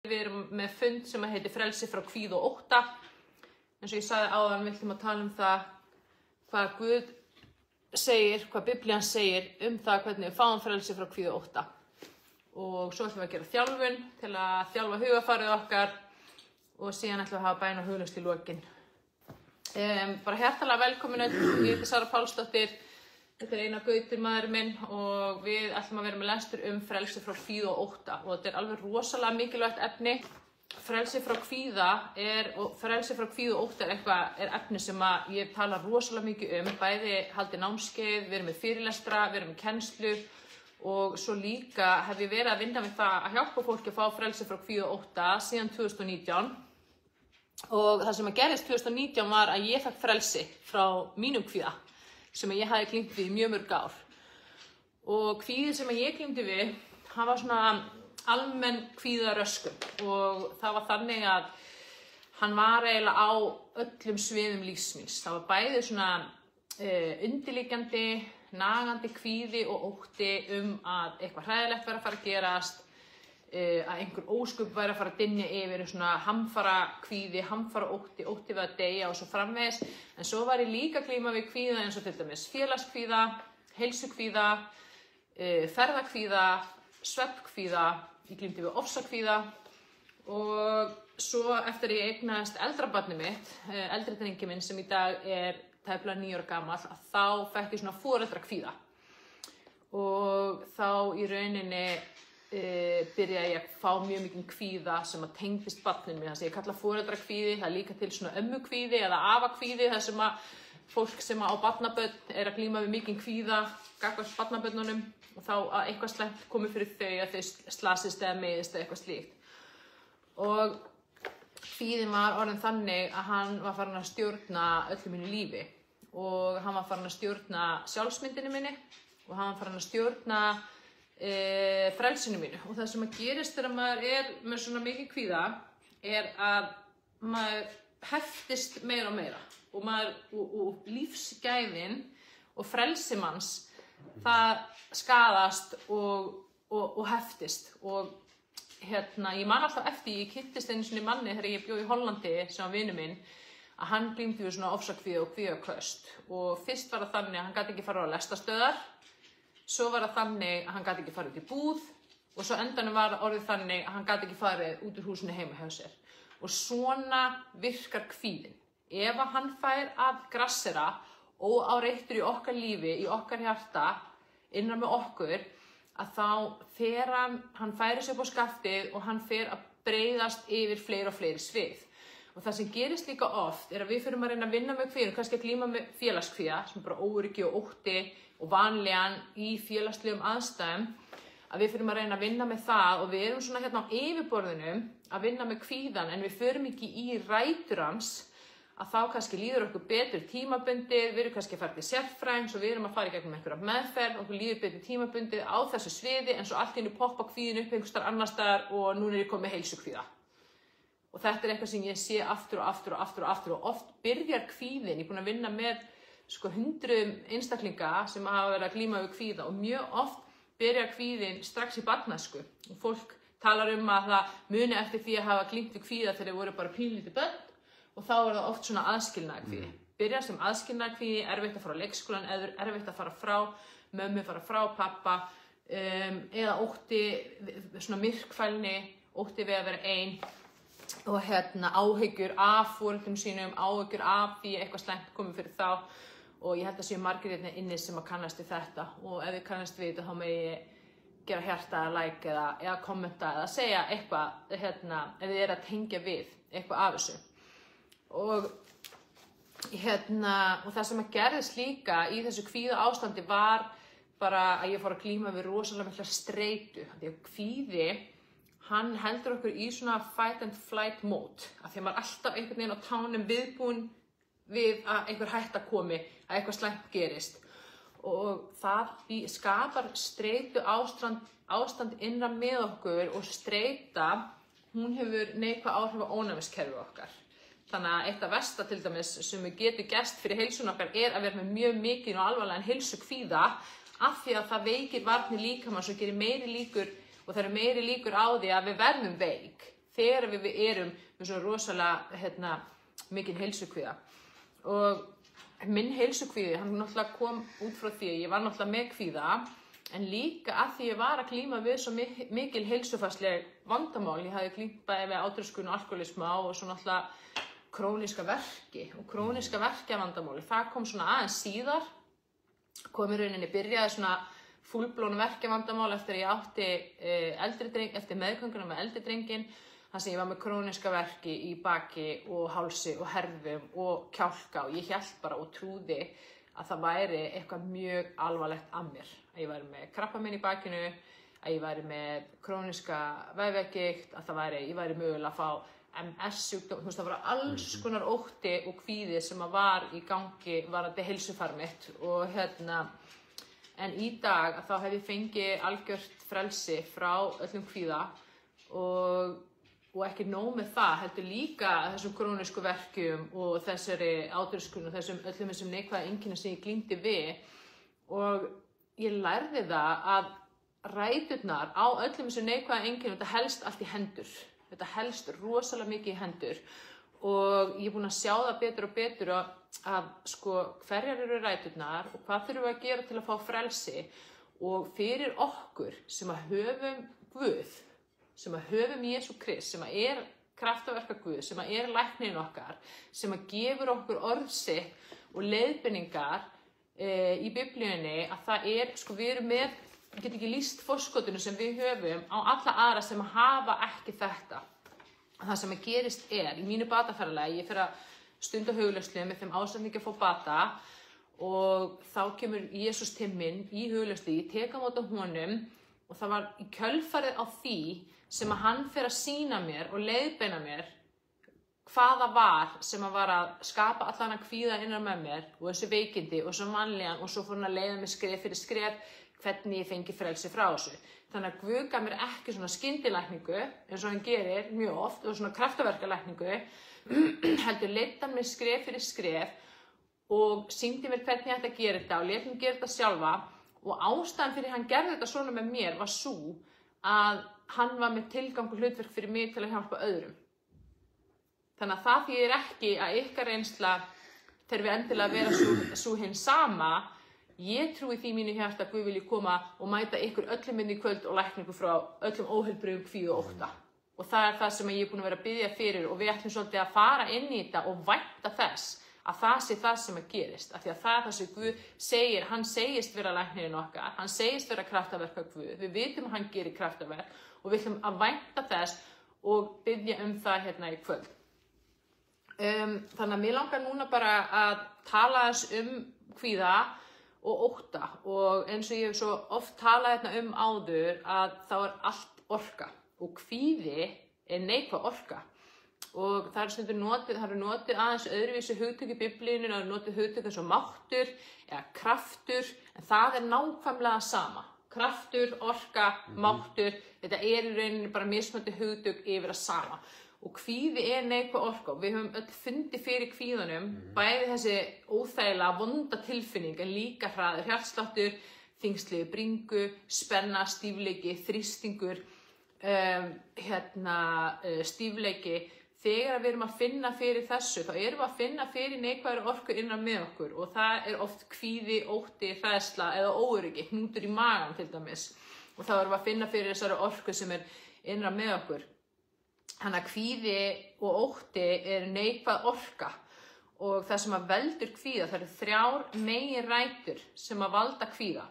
Við erum með fund sem heitir Frelsi frá kvíða og ótta. Eins og ég sagði áðan, við ætlum að tala um það hvað Guð segir, hvað Biblían segir það hvernig við fáum frelsi frá kvíða og ótta. Og svo ætlum við að gera þjálfun til að þjálfa hugarfarið okkar og síðan ætlum við að hafa bæn og huglaust í lokin. Bara hjartalega velkomin öll, ég heiti Sara Pálsdóttir. Þetta Einar Gautur maðurinn minn og við ætlum að vera með lestur frelsi frá kvíða og ótta og þetta alveg rosalega mikilvægt efni. Frelsi frá kvíða og ótta er efni sem ég tala rosalega mikið bæði haldi námskeið, við erum með fyrirlestra, við erum með kennslu og svo líka hef ég verið að vinna við það að hjálpa fólki að fá frelsi frá kvíða og ótta síðan 2019 og það sem að gerist 2019 var að ég fekk frelsi frá mínum kvíða sem ég hafði glímt við í mjög mörg ár. Og kvíðinn sem ég glímdi við, hann var svona almenn kvíðaröskun og það var þannig að hann var eiginlega á öllum sviðum lífs míns. Það var bæði svona undirliggjandi, nagandi kvíði og ótti að eitthvað hræðilegt væri að fara að gerast, að einhver ósköp væri að fara að dynja yfir, svona hamfara kvíði, hamfara ótti við að deyja og svo framvegis. En svo var ég líka að glíma við kvíða eins og til dæmis félagskvíða, heilsukvíða, ferðakvíða, svefnkvíða, ég glímdi við ofsakvíða og svo eftir ég eignaðist eldra barnið mitt, eldri drengi minn sem í dag er tæplega 9 ára gamall, að þá fekk ég svona foreldrakvíða og þá í rauninni byrjaði ég að fá mjög mikinn kvíða sem að tengdist barninu mínu. Það sem ég kalla foreldrakvíði, það er líka til svona ömmukvíði eða afakvíði, það sem að fólk sem á barnabörn er að glíma við mikinn kvíða gagnvart barnabörnunum og þá að eitthvað slæmt komi fyrir þau að þau slasist eða meiðist eða eitthvað slíkt. Og kvíðinn var orðinn þannig að hann var farin að stjórna öllu mínu lífi og hann var farin að stjórna sjálfsmyndinu minni og hann var farin að stjórna frelsinu mínu. Og það sem að gerist þegar maður er með svona mikið kvíða er að maður heftist meira og meira og lífsgæðin og frelsi manns það skaðast og heftist og ég man alltaf eftir, ég kynntist einu svona manni þegar ég bjó í Hollandi sem var vinur minn að hann glímdi við svona ofsakvíða og kvíðaköst og fyrst var það þannig að hann gat ekki fara á lestastöðar. Svo var það þannig að hann gat ekki farið út í búð og svo endanum var orðið þannig að hann gat ekki farið út úr húsinu heima hjá sér. Og svona virkar kvíðinn. Ef hann fær að grassera óáreittur í okkar lífi, í okkar hjarta, innan með okkur, að þá fer hann færir sig upp á skaftið og hann fer að breiðast yfir fleiri og fleiri svið. Og það sem gerist líka oft er að við förum að reyna að vinna með kvíðinu, kannski að glíma með félagskvíða, sem bara óöryggi og ótti og vanlíðan í félagslegum aðstæðum, að við förum að reyna að vinna með það og við erum svona hérna á yfirborðinu að vinna með kvíðan en við förum ekki í rætur hans að þá kannski líður okkur betur tímabundið, við erum kannski að fara til sérfræðings og við erum að fara í gegnum einhverja meðferð, okkur líður betur tímabundið á þessu sviði en svo allt í einu poppa kvíðin upp einhvers staðar annars staðar og núna er ég komið með heilsukvíða. Og þetta er eitthvað sem ég sé aftur og oft byrjar kvíðin, ég er búin að vinna með hundruðum einstaklinga sem hafa verið að glíma við kvíða og mjög oft byrjar kvíðin strax í barnæsku og fólk talar að það muni eftir því að hafa glímt við kvíða þegar þeir voru bara pínlítið börn og þá er það oft svona aðskilnaðarkvíði. Byrjar sem aðskilnaðarkvíði, erfitt að fara á leikskólann, erfitt að fara frá mömmu, fara frá pappa eða ótti, svona myrkfælni, ótti við að vera ein og áhyggjur af foreldrum sínum, áhyggjur af því eitthvað slæmt komið fyrir þá og ég held að séu margir hérna inni sem að kannast við þetta og ef þið kannast við þetta þá með ég gera hjarta eða like eða kommenta eða segja eitthvað ef þið er að tengja við eitthvað af þessu og það sem að gerðist líka í þessu kvíða ástandi var bara að ég fór að glíma við rosalega mikla streitu því að kvíði hann heldur okkur í svona fight and flight mode af því að maður alltaf einhvern veginn á tánum viðbúin við að einhver hætta komi, að eitthvað slæmt gerist og það skapar streitu ástand innra með okkur og streita, hún hefur neikvæð áhrif á ónæmiskerfið okkar. Þannig að eitt af versta til dæmis sem við getum gerst fyrir heilsun okkar er að vera með mjög mikinn og alvarlegan heilsukvíða af því að það veikir varnir líkamans og gerir meiri líkur og það eru meiri líkur á því að við verðum veik þegar við erum með svona rosalega mikinn heilsukvíða. Og minn heilsukvíði, hann náttúrulega kom út frá því að ég var náttúrulega með kvíða, en líka að því ég var að glíma við svo mikil heilsufarsleg vandamál. Ég hafði glímt bæði við átröskun og alkoholisma og svo náttúrulega króníska verki og króníska verkjavandamáli. Það kom svona aðeins síðar, kom í rauninni, byrjaði svona fullblónu verkjavandamál eftir að ég átti eftir meðgönguna með eldri drenginn, þar sem ég var með króníska verki í baki og hálsi og herðum og kjálka og ég hélt bara og trúði að það væri eitthvað mjög alvarlegt að mér. Að ég væri með krabbamein í bakinu, að ég væri með króníska vefjagigt, að ég væri mögulega að fá MS-sjúkdóm, það var alls konar ótti og kvíði sem var í gangi varðandi heilsufar mitt og en í dag þá hef ég fengið algjört frelsi frá öllum kvíða og ekki nóg með það, heldur líka þessum krónísku verkjum og þessari átröskun og öllum þessum neikvæða einkennum sem ég glímdi við og ég lærði það að ræturnar á öllum þessum neikvæða einkennum, þetta helst allt í hendur. Þetta helst rosalega mikið í hendur og ég er búin að sjá það betur og betur að sko hverjar eru ræturnar og hvað þurfum við að gera til að fá frelsi og fyrir okkur sem að höfum Guð, sem að höfum Jesú Krist, sem að kraftaverka Guð, sem að læknirinn okkar, sem að gefur okkur orð sitt og leiðbeiningar í Biblíunni að það sko við erum með ég get ekki lýst forskotinu sem við höfum á alla aðra sem hafa ekki þetta. Það sem að gerist í mínu bataferðalagi, ég fer að stunda hugleiðslu með þeim ásetningi að fá bata og þá kemur Jesús til minn í hugleiðslu, ég tek á móti honum og það var í kjölfarið á því sem að hann fer að sýna mér og leiðbeina mér hvað það var sem að var að skapa allan að kvíða innan með mér og þessi veikindi og svo mannlegan og svo fór hann að leiða mig skref fyrir skref hvernig ég fengi frelsi frá þessu. Þannig að Guð gaf mér ekki svona skyndilækningu eins og hann gerir mjög oft og svona kraftaverkalækningu, heldur leiddi hann mig skref fyrir skref og sýndi mér hvernig ég ætti að gera þetta og lét hann gera þetta sjálfa og ástæðan fyrir hann gerði þetta svona með mér var sú að hann var með tilgang og hlutverk fyrir mig til að hjálpa öðrum. Þannig að það þýðir ekki að ykkar reynsla þegar við endilega vera sú hinn sama. Ég trúi því mínu hjarta að Guð vilji koma og mæta ykkur öllum inn í kvöld og lækningu frá öllum óheilbrigðum kvíða og ótta. Og það það sem ég er búin að vera að biðja fyrir og við ætlum svolítið að fara inn í þetta og vænta þess að það sé það sem að gerist. Af því að það sem Guð segir, hann segist vera læknirinn okkar, hann segist vera kraftaverka Guð. Við vitum að hann gerir kraftaverk og við ætlum að vænta þess og biðja það hérna í kvöld. Þannig að mér langar núna bara að tala þess kvíða og ótta og eins og ég hef svo oft talað hérna áður að þá allt orka og kvíði neikvæð orka og það stundum notið aðeins öðruvísi hugtök í Biblíunni, það notið hugtök eins og máttur eða kraftur en það nákvæmlega sama. Kraftur, orka, máttur, þetta í rauninni bara mismunandi hugtök yfir að sama. Og kvíði neikvæð orka og við höfum öll fundið fyrir kvíðanum, bæði þessi óþægilega vonda tilfinning en líka hraður hjartsláttur, þyngslegu bringu, spenna, stífleiki, þrýstingur, stífleiki. Þegar við erum að finna fyrir þessu, þá erum við að finna fyrir neikvæðri orku innan með okkur og það oft kvíði, ótti, hræðsla eða óöryggi, hnútur í maganum til dæmis. Og þá erum við að finna fyrir þessari orku sem innan með okkur. Þannig að kvíði og ótti neikvæð orka og það sem að veldur kvíða, það eru 3 meginrætur sem að valda kvíða.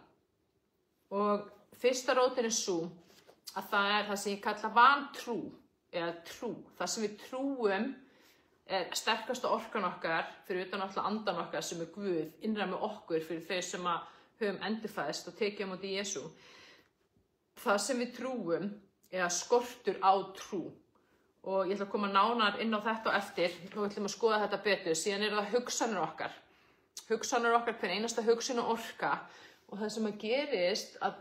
Og fyrsta rótin sú að það sem ég kalla vantrú eða trú. Það sem við trúum sterkasta orkan okkar fyrir utan alltaf andan okkar sem Guð innra með okkur fyrir þau sem að höfum endurfæðst og tekið á móti Jesú. Það sem við trúum skortur á trú. Og ég ætla að koma nánar inn á þetta og eftir og við ætlum að skoða þetta betur. Síðan það hugsanir okkar. Hugsanir okkar, hver einasta hugsun og orka. Og það sem að gerist að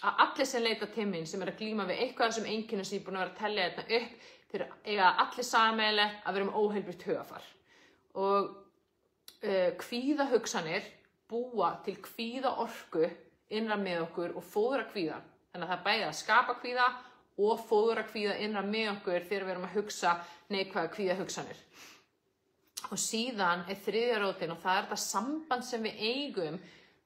allir sem leita til mín sem að glíma við eitthvað af þessum einkennum sem ég er búin að vera að telja þetta upp, þeir eiga allir sameiginlegt að vera með óheilbrigt hugarfar. Og kvíðahugsanir búa til kvíðaorku innra með okkur og fóðra kvíðan. Þannig að það bæði að skapa kvíða og fóðra kvíða innra með okkur þegar við erum að hugsa neikvæða kvíðahugsanir. Og síðan þriðja rótin og það þetta samband sem við eigum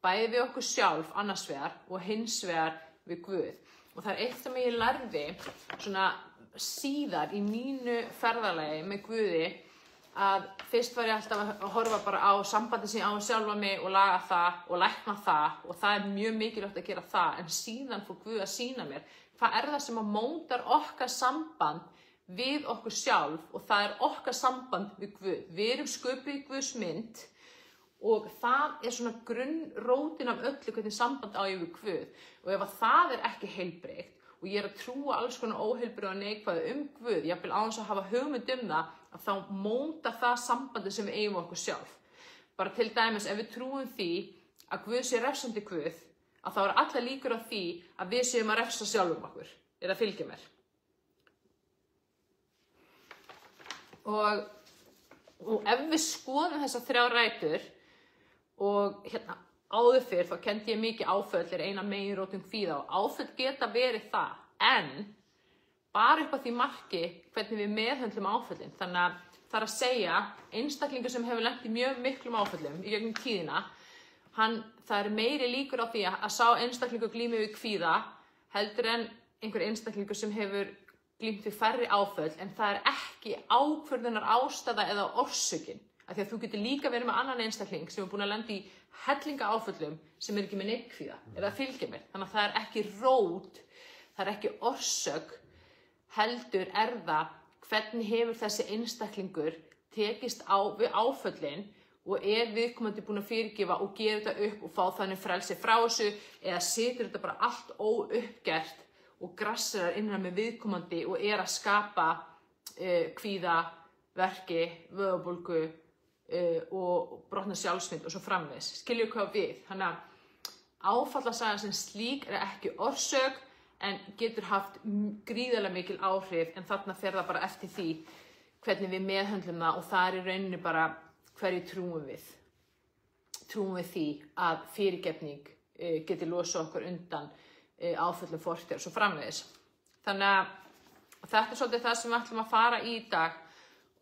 bæði við okkur sjálf annars vegar og hins vegar við Guð. Og það eitt sem ég lærði svona síðar í mínu ferðalagi með Guði að fyrst var ég alltaf að horfa bara á sambandi sem ég á sjálfa mig og laga það og lækna það og það mjög mikilvægt að gera það en síðan fór Guð að sýna mér hvað það sem að mótar okkar samband við okkur sjálf og það okkar samband við Guð. Við erum sköpuð í Guðs mynd og það svona grunnrótin af öllu hvernig samband á ég við Guð. Og ef að það ekki heilbrigt og ég að trúa alls konar óheilbrigðu og neikvæðu Guð, jafnvel án þess að hafa hugmynd það, að þá móta það sambandi sem við eigum okkur sjálf. Bara til dæmis ef við trúum því að Guð sé refsandi Guð, að þá allar líkur á því að við séum að refsa sjálfum okkur. Það fylgir mér. Og ef við skoðum þessar 3 rætur og áður fyrr þá kenndi ég mikið áföll eina meginrótin kvíða og áföll geta verið það en bara upp á því marki hvernig við meðhöndlum áföllin. Þannig að það að segja einstaklingur sem hefur lent í mjög miklum áföllum í gegnum tíðina það meiri líkur á því að sá einstaklingur glími við kvíða heldur en einhver einstaklingur sem hefur glímt við færri áföll en það ekki ákvörðunar ástæða eða orsökin. Af því að þú getur líka verið með annan einstakling sem búin að lenda í hellinga áföllum sem ekki með neikvæða. Það fylgir mér. Þannig að það ekki rót, það ekki orsök, heldur það hvernig hefur þessi einstaklingur tekist á við áföllin og viðkomandi búin að fyrirgefa og gera þetta upp og fá þannig frelsi frá þessu eða situr þetta bara allt óuppgert og grassar innan með viðkomandi og að skapa kvíða, verki, vöðvabólgu og brotna sjálfsmynd og svo framvegis. Skilju hvað við? Þannig að áfallasagan sem slík ekki orsök en getur haft gríðarlega mikil áhrif en þarna fer það bara eftir því hvernig við meðhöndlum það og það í rauninni bara hverju trúum við. Trúum við því að fyrirgefning geti losað okkur undan áföllum fortíðar og svo framvegis. Þannig að þetta svolítið það sem við ætlum að fara í dag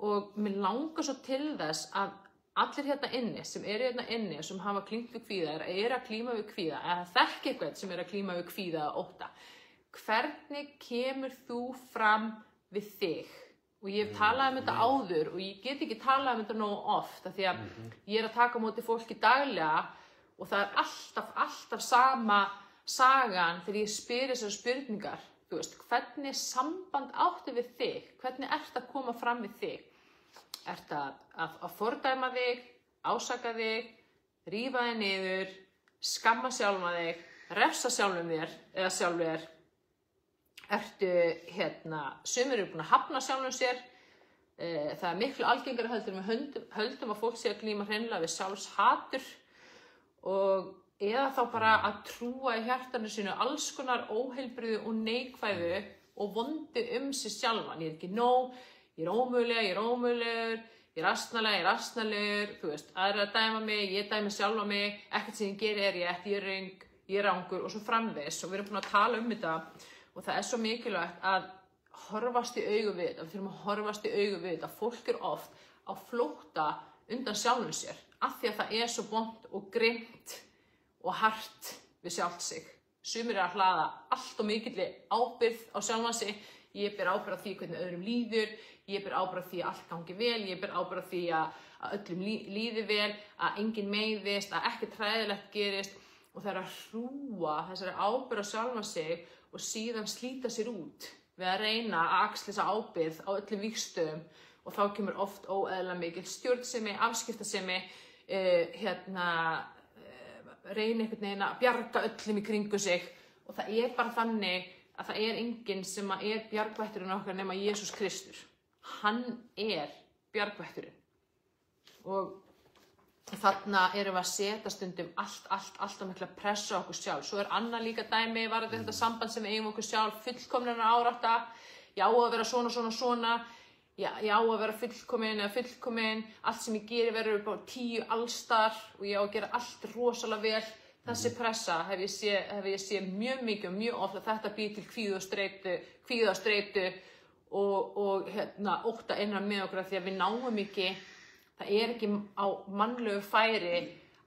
og mér langar svo til þess að allir hérna inni sem eru hérna inni sem hafa glímt við kvíða að glíma við kvíða eða þekki eitthvað sem að glíma við kvíða og ótta. Hvernig kemur þú fram við þig? Og ég hef talað þetta áður og ég get ekki talað þetta nógu oft af því að ég að taka á móti fólki daglega og það alltaf sama sagan þegar ég spyr þessar spurningar. Þú veist, hvernig samband áttu við þig? Hvernig að koma fram við þig? Að fordæma þig, ásaka þig, rífa þig niður, skamma sjálfa þig, refsa sjálfum þér eða sjálfur þér? Sumir eru búin að hafna sjálfum sér. Það miklu algengara heldur en við höldum að fólk sé að glíma hreinlega við sjálfshatur og eða þá bara að trúa í hjartanu sínu alls konar óheilbrigðu og neikvæðu og vondu sig sjálfan. Ég ekki nóg, ég ómögulegur, ég asnalegur, þú veist, aðrir að dæma mig, ég dæmi sjálfa mig, ekkert sem ég geri rétt, ég röng, ég rangur og svo framvegis og við erum búin að tala þetta og það svo mikilvægt að horfast í augu við þetta, við þurfum að horfast í augu við þetta. Fólk oft á flótta undan sjálfum sér af því að það svo vont og grimmt og hart við sjálft sig. Sumir að hlaða allt og mikilli ábyrgð á sjálfan sig. Ég ber ábyrgð á því hvernig öðrum líður, ég ber ábyrgð á því að allt gangi vel, ég ber ábyrgð á því að öllum líði vel, að enginn meiðist, að ekkert hræðilegt gerist og það að hrúa þessari ábyrgð á sjálfan sig og síðan slíta sér út við að reyna að axla þessa ábyrgð á öllum vígstöðum og þá kemur oft óeðlilega mikil stjórnsemi, afskiptasemi, reyna einhvern veginn að bjarga öllum í kringu sig og það bara þannig að það enginn sem bjargvætturinn okkar nema Jesús Kristur. Hann bjargvætturinn og þarna erum við að setja stundum allt mikla pressu á okkur sjálf. Svo annað líka dæmi varðandi þetta samband sem við eigum okkur sjálf, fullkomnina árátta, já að vera svona, já að vera fullkomin eða fullkomin, allt sem ég geri verður upp á 10 allstar og ég á að gera allt rosalega vel, þessi pressa hef ég séð mjög mikið og mjög oft að þetta býr til kvíða og streitu og ótta innan með okkur því að við náum ekki, það ekki á mannlegu færi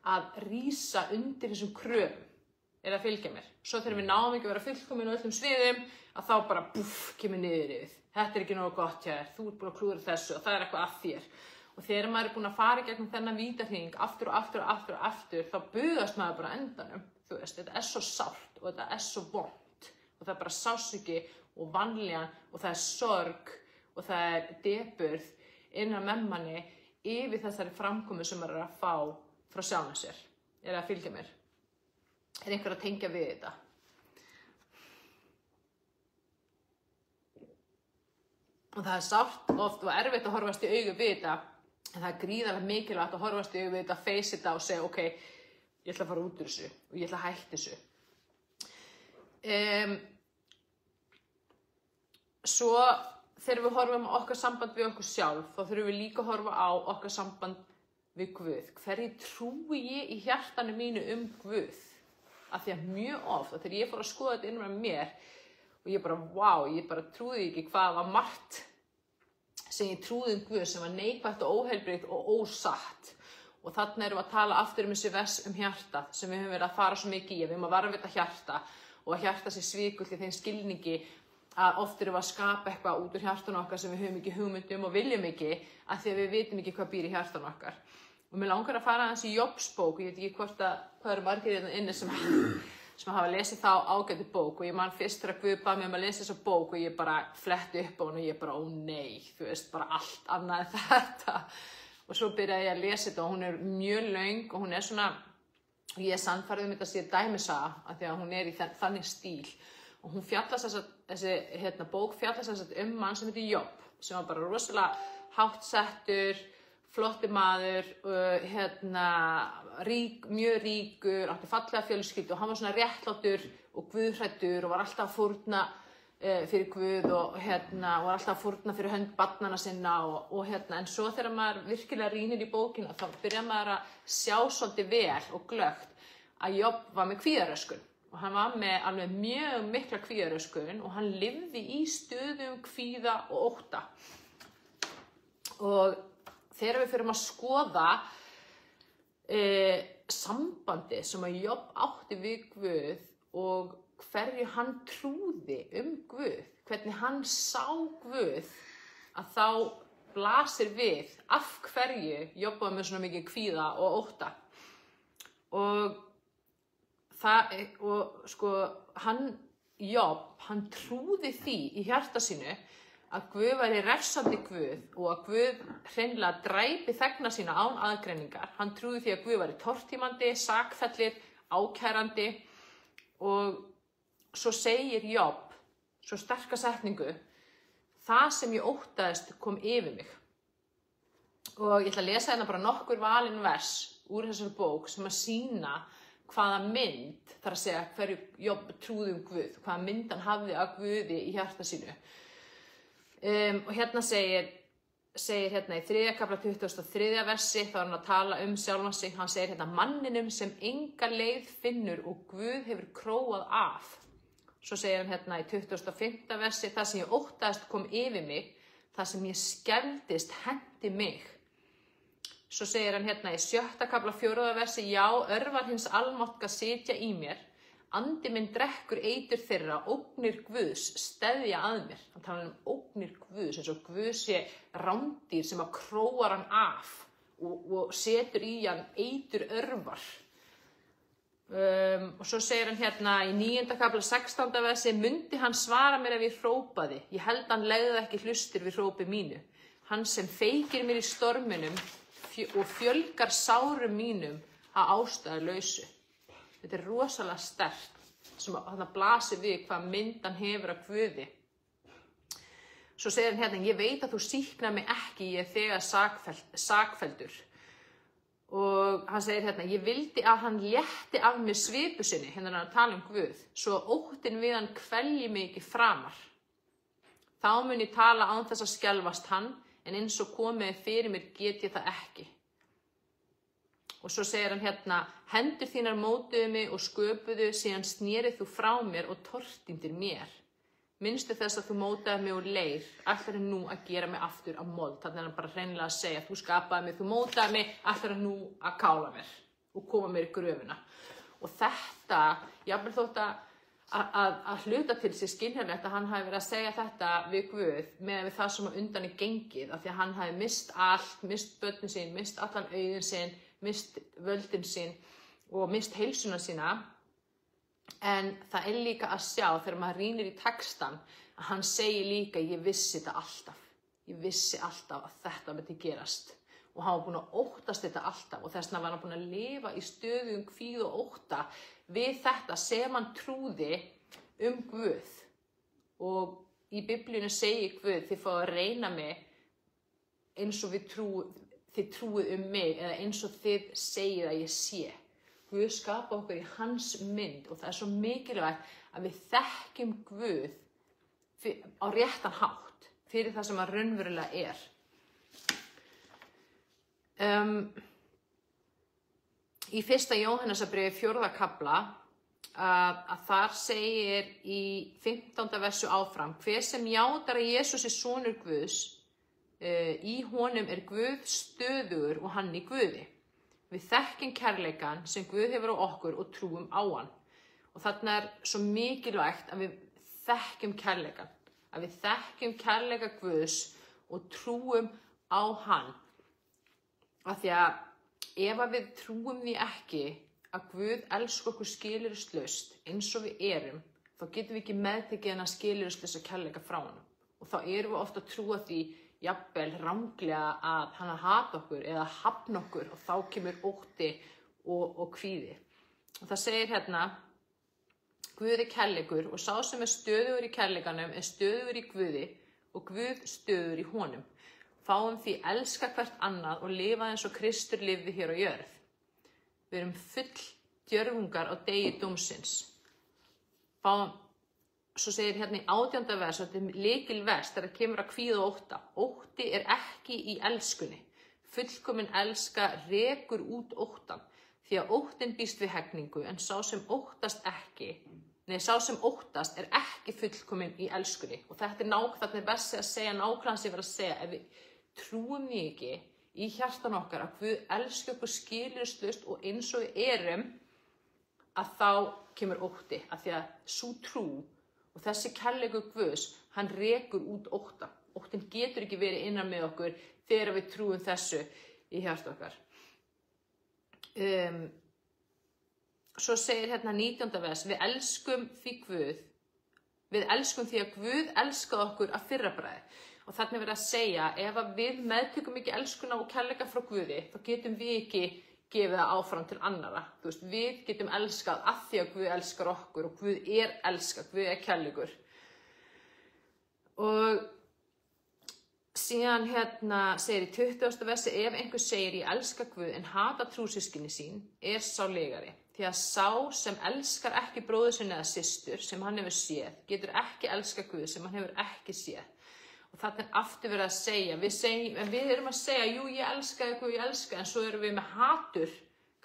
að rísa undir þessum kröfum, að fylgja mér. Svo þegar við náum ekki að vera fullkomin á öllum sviðum, að þá bara kemur niður yfir. Þetta ekki nógu gott hjá þér, þú ert búin að klúðra þessu og það eitthvað að þér. Og þegar maður búin að fara í gegnum þennan vítahring aftur og aftur og aftur og aftur, þá bugast maður bara á endanum. Þú veist, þetta svo sárt og þetta svo vont og það bara sársauki og vanlíðan og það sorg og það depurð innan með manni yfir þessari framkomu sem maður að fá frá sjálfum sér. Að fylgja mér? Einhver að tengja við þetta? Og það sárt oft og erfitt að horfast í augu við þetta, en það gríðarlega mikilvægt að horfast í augu við þetta, face þetta og segja, ok, ég ætla að fara út úr þessu og ég ætla að hætta þessu. Svo þegar við horfum á okkar samband við okkur sjálf, þá þurfum við líka að horfa á okkar samband við Guð. Hverju trúi ég í hjartanu mínu Guð? Af því að mjög oft, þegar ég fór að skoða þetta innra með mér, og ég bara, ég bara trúði ekki hvað var margt sem ég trúði Guð sem var neikvætt og óheilbrigt og ósatt. Og þarna erum við að tala aftur þessi vers hjarta sem við höfum verið að fara svo mikið í. Við höfum að varðveita hjarta og að hjarta sé svikult í þeim skilningi að oft erum við að skapa eitthvað út úr hjartan okkar sem við höfum ekki hugmynd og viljum ekki af því að við vitum ekki hvað býr í hjartan okkar. Og mér langar að fara aðeins í Jobs bók, ég veit ekki hvað eru margir inni sem hafa lesið þá ágætu bók og ég man fyrst þegar Guð bað mig að lesa þessa bók og ég bara fletti upp á hana og ég bara, ó nei, þú veist, bara allt annað en þetta. Og svo byrjaði ég að lesa þetta og hún mjög löng og hún svona, ég sannfærði þetta sé dæmisaga af því að hún í þannig stíl. Og hún fjallast þessi bók fjallast mann sem heitir Job, sem var bara rosalega hátt settur, flotti maður, mjög ríkur, átti fallega fjölskyldu og hann var svona réttlátur og guðhræddur og var alltaf að fórna fyrir Guð og var alltaf að fórna fyrir hönd barnanna sinna en svo þegar maður virkilega rýnir í bókina þá byrjar maður að sjá svolítið vel og glöggt að Job var með kvíðaröskun og hann var með alveg mjög mikla kvíðaröskun og hann lifði í stöðum kvíða og ótta. Og þegar við fyrir að skoða sambandi sem að Job átti við Guð og hverju hann trúði Guð, hvernig hann sá Guð, að þá blasir við af hverju Job var með svona mikið kvíða og ótta. Og Job, hann trúði því í hjarta sínu að Guð væri refsandi Guð og að Guð hreinlega dræpi þegna sína án aðgreiningar. Hann trúði því að Guð væri tortímandi, sakfellir, ákærandi og svo segir Job, svo sterka setningu, það sem ég óttaðist kom yfir mig. Og ég ætla að lesa hérna bara nokkur valin vers úr þessari bók sem að sýna hvaða mynd, þar að segja hverju Job trúði Guð, hvaða mynd hann hafði af Guði í hjarta sínu. Og hérna segir hérna í 3. kafla 23. versi, þá hann að tala sjálfan sig, hann segir hérna manninum sem enga leið finnur og Guð hefur króað af. Svo segir hann hérna í 25. versi, það sem ég óttaðist kom yfir mig, það sem ég skelfdist henti mig. Svo segir hann hérna í 7. kafla 4. versi, já, örvar hins almáttuga sitja í mér, andi minn drekkur eitur þeirra, ógnir Guðs steðja að mér. Hann talar ógnir Guðs, eins og Guð sé rándýr sem að króar hann af og setur í hann eitur örvar. Og svo segir hann hérna í 9. kafla 16. versi, mundi hann svara mér ef ég hrópaði, ég held hann legði ekki hlustir við hrópi mínu. Hann sem feykir mér í storminum og fjölgar sárum mínum að ástæðulausu. Þetta rosalega sterkt sem að blasir við hvað mynd hann hefur af Guði. Svo segir hann hérna, ég veit að þú sýknar mig ekki, ég þegar sakfelldur. Og hann segir hérna, ég vildi að hann létti af mér svipu sinni, hérna er hann að tala Guð, svo óttinn við hann kvelji mig ekki framar. Þá mun ég tala án þess að skelfast hann, en eins og komið fyrir mér get ég það ekki. Og svo segir hann hérna, hendur þínar mótuðu mig og sköpuðu, síðan snerið þú frá mér og tortíndir mér. Minnstu þess að þú mótaði mig úr leir, ætlarðu nú að gera mig aftur á mold. Þannig er hann bara hreinlega að segja, þú skapaði mig, þú mótaði mig, ætlarðu nú að kála mér og koma mér í gröfina. Og þetta, jafnvel þótt að hluta til sér skiljanlegt að hann hafi verið að segja þetta við Guð með við það sem undan er gengið, af því að hann hafi mist allt, mist börnin sín, mist allan auðin sín, mist völdin sín og mist heilsuna sína. En það er líka að sjá þegar maður rýnir í textan að hann segir líka, ég vissi þetta alltaf. Ég vissi alltaf að þetta myndi gerast. Og hann var búinn að óttast þetta alltaf og þess vegna var hann búinn að lifa í stöðugum kvíða og ótta við þetta sem hann trúði Guð. Og í Biblíunni segir Guð, þið fáið að reyna mig eins og þið trúið mig eða eins og þið segið að ég sé. Guð skapa okkur í hans mynd og það er svo mikilvægt að við þekkjum Guð á réttan hátt fyrir það sem hann raunverulega er. Í 1. Jóhannesarbréfi 4. kafla að þar segir í 15. versu áfram, hver sem játar að Jesús er sonur Guðs, í honum er Guð stöðugur og hann í Guði. Við þekkjum kærleikann sem Guð hefur á okkur og trúum á hann. Og þarna er svo mikilvægt að við þekkjum kærleikann. Að við þekkjum kærleika Guðs og trúum á hann. Af því að ef við trúum því ekki að Guð elskar okkur skilyrðislaust eins og við erum, þá getum við ekki meðtekið hann að skilyrðislausa kærleika frá honum. Og þá erum við ofta að trúa því jafnvel ranglega að hann hata okkur eða hafna okkur og þá kemur ótti og kvíði. Og það segir hérna, Guð er kærleikur og sá sem er stöðugur í kærleikanum er stöðugur í Guði og Guð stöðugur í honum. Fáum því elska hvert annað og lifa eins og Kristur lifði hér á jörð. Við erum full djörfungar á degi dómsins. Svo segir hérna í 18. vers, þetta er lykilvers þegar kemur að kvíða og ótta. Ótti er ekki í elskunni. Fullkomin elska rekur út óttan, því að óttin býst við hegningu, en sá sem óttast er ekki fullkomin í elskunni. Og þetta er versi að segja nákvæmlega sem ég var að segja, ef við trúum því ekki í hjartan okkar að Guð elski okkur skilyrðislaust og eins og við erum, að þá kemur ótti, af því að sú trú og þessi kærleikur Guðs, hann rekur út ótta. Óttin getur ekki verið innan með okkur þegar við trúum þessu í hjarta okkar. Svo segir hérna 19. vers, við elskum því að Guð elskaði okkur af fyrra bragði. Og þarna er verið að segja, ef við meðtökum ekki elskuna og kærleika frá Guði, þá getum við ekki gefið það áfram til annara. Þú veist, við getum elskað af því að Guð elskar okkur og Guð er elskað, Guð er kærleikur. Og síðan hérna segir í 20. versi, ef einhver segir ég elska Guð en hata trúsystkini sín, er sá legari. Því að sá sem elskar ekki bróður sinn eða systur sem hann hefur séð, getur ekki elskað Guð sem hann hefur ekki séð. Og þetta er aftur verið að segja, við erum að segja, jú, ég elska Guð, ég elska, en svo erum við með hatur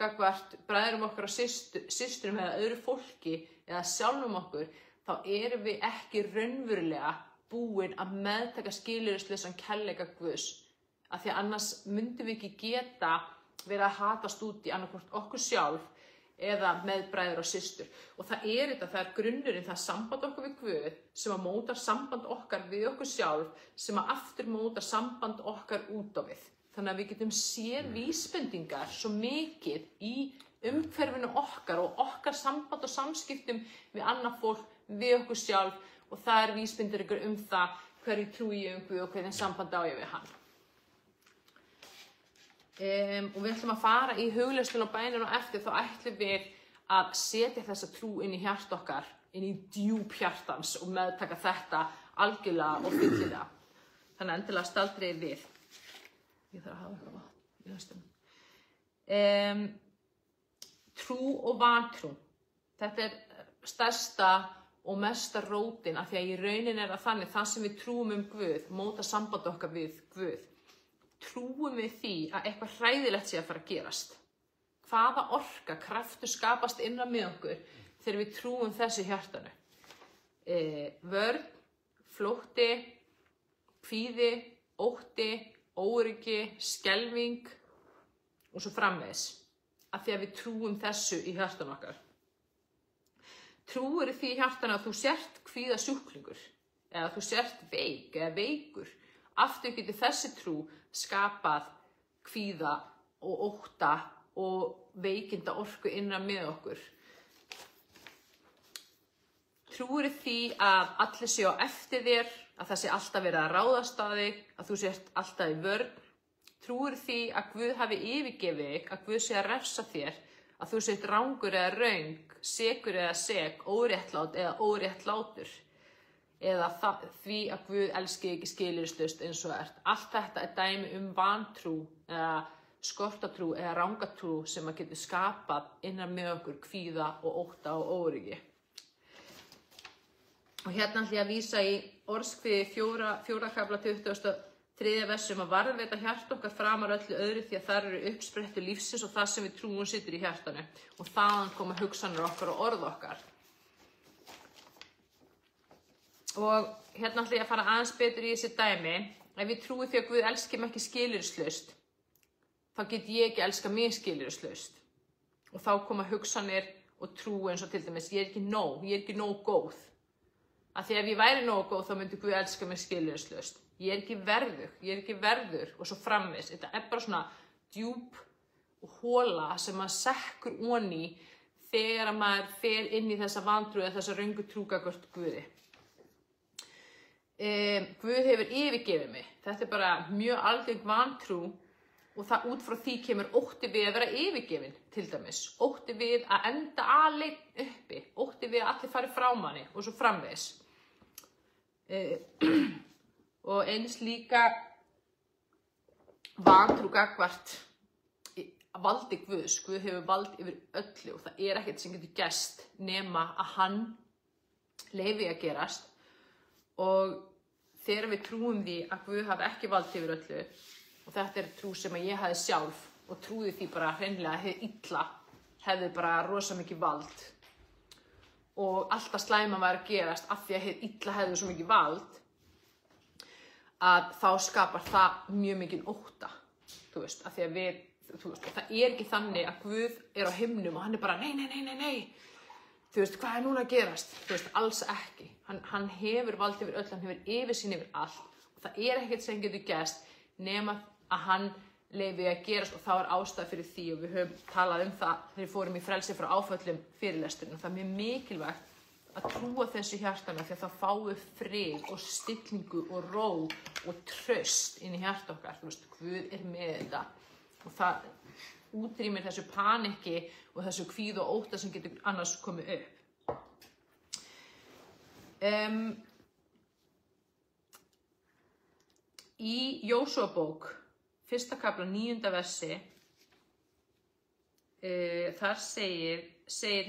gagnvart bræðrum okkar og systurum eða öðru fólki eða sjálfum okkur, þá erum við ekki raunverulega búin að meðtaka skilyrðislausan kærleika Guðs. Af því að annars myndum við ekki geta verið að hatast út í annarkvort okkur sjálf eða með bræður og systur. Og það er grunnurinn, það er samband okkar við Guð sem að mótar samband okkar við okkur sjálf, sem að aftur mótar samband okkar út á við. Þannig að við getum séð vísbendingar svo mikið í umhverfinu okkar og okkar samband og samskiptum við annað fólk, við okkur sjálf, og það er vísbendingar það hverju trúi ég Guð og hvernig samband á ég við hann. Og við ætlum að fara í hugleiðsluna og bænina og eftir, þá ætlum við að setja þessa trú inn í hjart okkar, inn í djúp hjartans og meðtaka þetta algjörlega og fyllilega. Þannig endilega staldrið við. Ég þarf að hafa eitthvað vatn í höstum. Trú og vantrú. Þetta er stærsta og mesta rótin, af því að í raunin er það þannig, það sem við trúum Guð, móta samband okkar við Guð. Trúum við því að eitthvað hræðilegt sé að fara að gerast? hvaða orka, kraftur skapast innan með okkur þegar við trúum þessu í hjartanu. Vörn, flótti, kvíði, ótti, óöryggi, skelfing og svo framvegis. Af því að við trúum þessu í hjartanu okkar. Trúir því í hjartanu að þú sért kvíðasjúklingur eða þú sért veik eða veikur. Aftur getur þessi trú skapað kvíða og ótta og veikinda orku innan með okkur. Trúir því að allir séu á eftir þér, að það sé alltaf verið að ráðast á þig, að þú sért alltaf í vörn. Trúir því að Guð hafi yfirgefið þig, að Guð sé að refsa þér, að þú sért rangur eða röng, sekur eða sek, óréttlát eða óréttlátur. Eða því að Guð elski ekki skilyrðislaust eins og ert. Allt þetta er dæmi vantrú eða skortatrú eða rangatrú sem að getur skapað innan með okkur kvíða og ótta og óöryggi. Og hérna ætla ég að vísa í orðskviði 4. kafla 23. vers að varðveita hjarta okkar framar öllu öðru því að þar eru uppsprettur lífsins og það sem við trúum situr í hjartanu. Og þaðan koma hugsanir okkar og orð okkar. Og hérna ætla ég að fara aðeins betur í þessi dæmi. Ef ég trúi því að Guð elski mig ekki skilyrðislaust, þá get ég ekki elska mig skilyrðislaust. Og þá koma hugsanir og trú eins og til dæmis, ég er ekki nóg góð. Af því ef ég væri nóg góð, þá myndi Guð elska mig skilyrðislaust. Ég er ekki verður og svo framvegis. Þetta er bara svona djúp hóla sem maður sekkur oní þegar maður fer inn í þessa vantrú eða þessa röngu trú gagnvart Guði. Guð hefur yfirgefið mig. Þetta er bara mjög algeng vantrú og það út frá því kemur ótti við að vera yfirgefin til dæmis. Ótti við að enda aleinn uppi. Ótti við að allir fari frá manni og svo framvegis. Og eins líka vantrú gagnvart valdi Guðs. Guð hefur vald yfir öllu og það er ekkert sem getur gerst nema að hann leyfi að gerast. Og þegar við trúum því að Guð hafi ekki vald yfir öllu, og þetta er trú sem ég hafði sjálf og trúði því bara hreinlega að hið illa hefði bara rosa mikið vald og alltaf slæma var að gerast af því að hið illa hefði svo mikið vald að þá skapar það mjög mikið ótta, þú veist, af því að það er ekki þannig að Guð er á himnum og hann er bara nei, þú veist, hvað er núna að gerast? Þú veist, alls ekki. Hann hefur vald yfir öll, hann hefur yfirsýn yfir allt. Og það er ekkert sem getur gerst nema að hann leyfi að gerast og þá er ástæða fyrir því og við höfum talað um það þegar við fórum í frelsi frá áföllum fyrirlesturinn. Og það er mjög mikilvægt að trúa þessu hjartana því að það fái frið og stillingu og ró og traust inn í hjarta okkar. Þú veist, Guð er með þetta og það útrýmir þessu panikki og þessu kvíð og ótta sem getur annars komið upp. Í Jósúabók, 1. kafla 9. versi, þar segir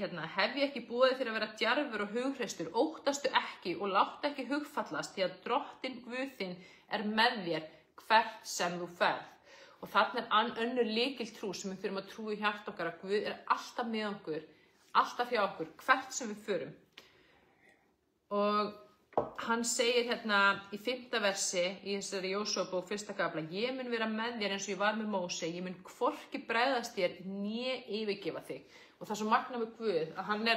hérna, hef ég ekki boðið þér að vera djarfur og hughreystur, óttastu ekki og láttu ekki hugfallast því að Drottinn Guð þinn er með þér hvert sem þú ferð. Og þarna er önnur lykiltrú sem við þurfum að trúa í hjarta okkar að Guð er alltaf með okkur, alltaf hjá okkur, hvert sem við förum. Og hann segir hérna í 5. versi í þessari Jósúabók 1. kafla, ég mun vera með þér eins og ég var með Móse, ég mun hvorki bregðast þér né yfirgefa þig. Og það er svo magnað með Guð að hann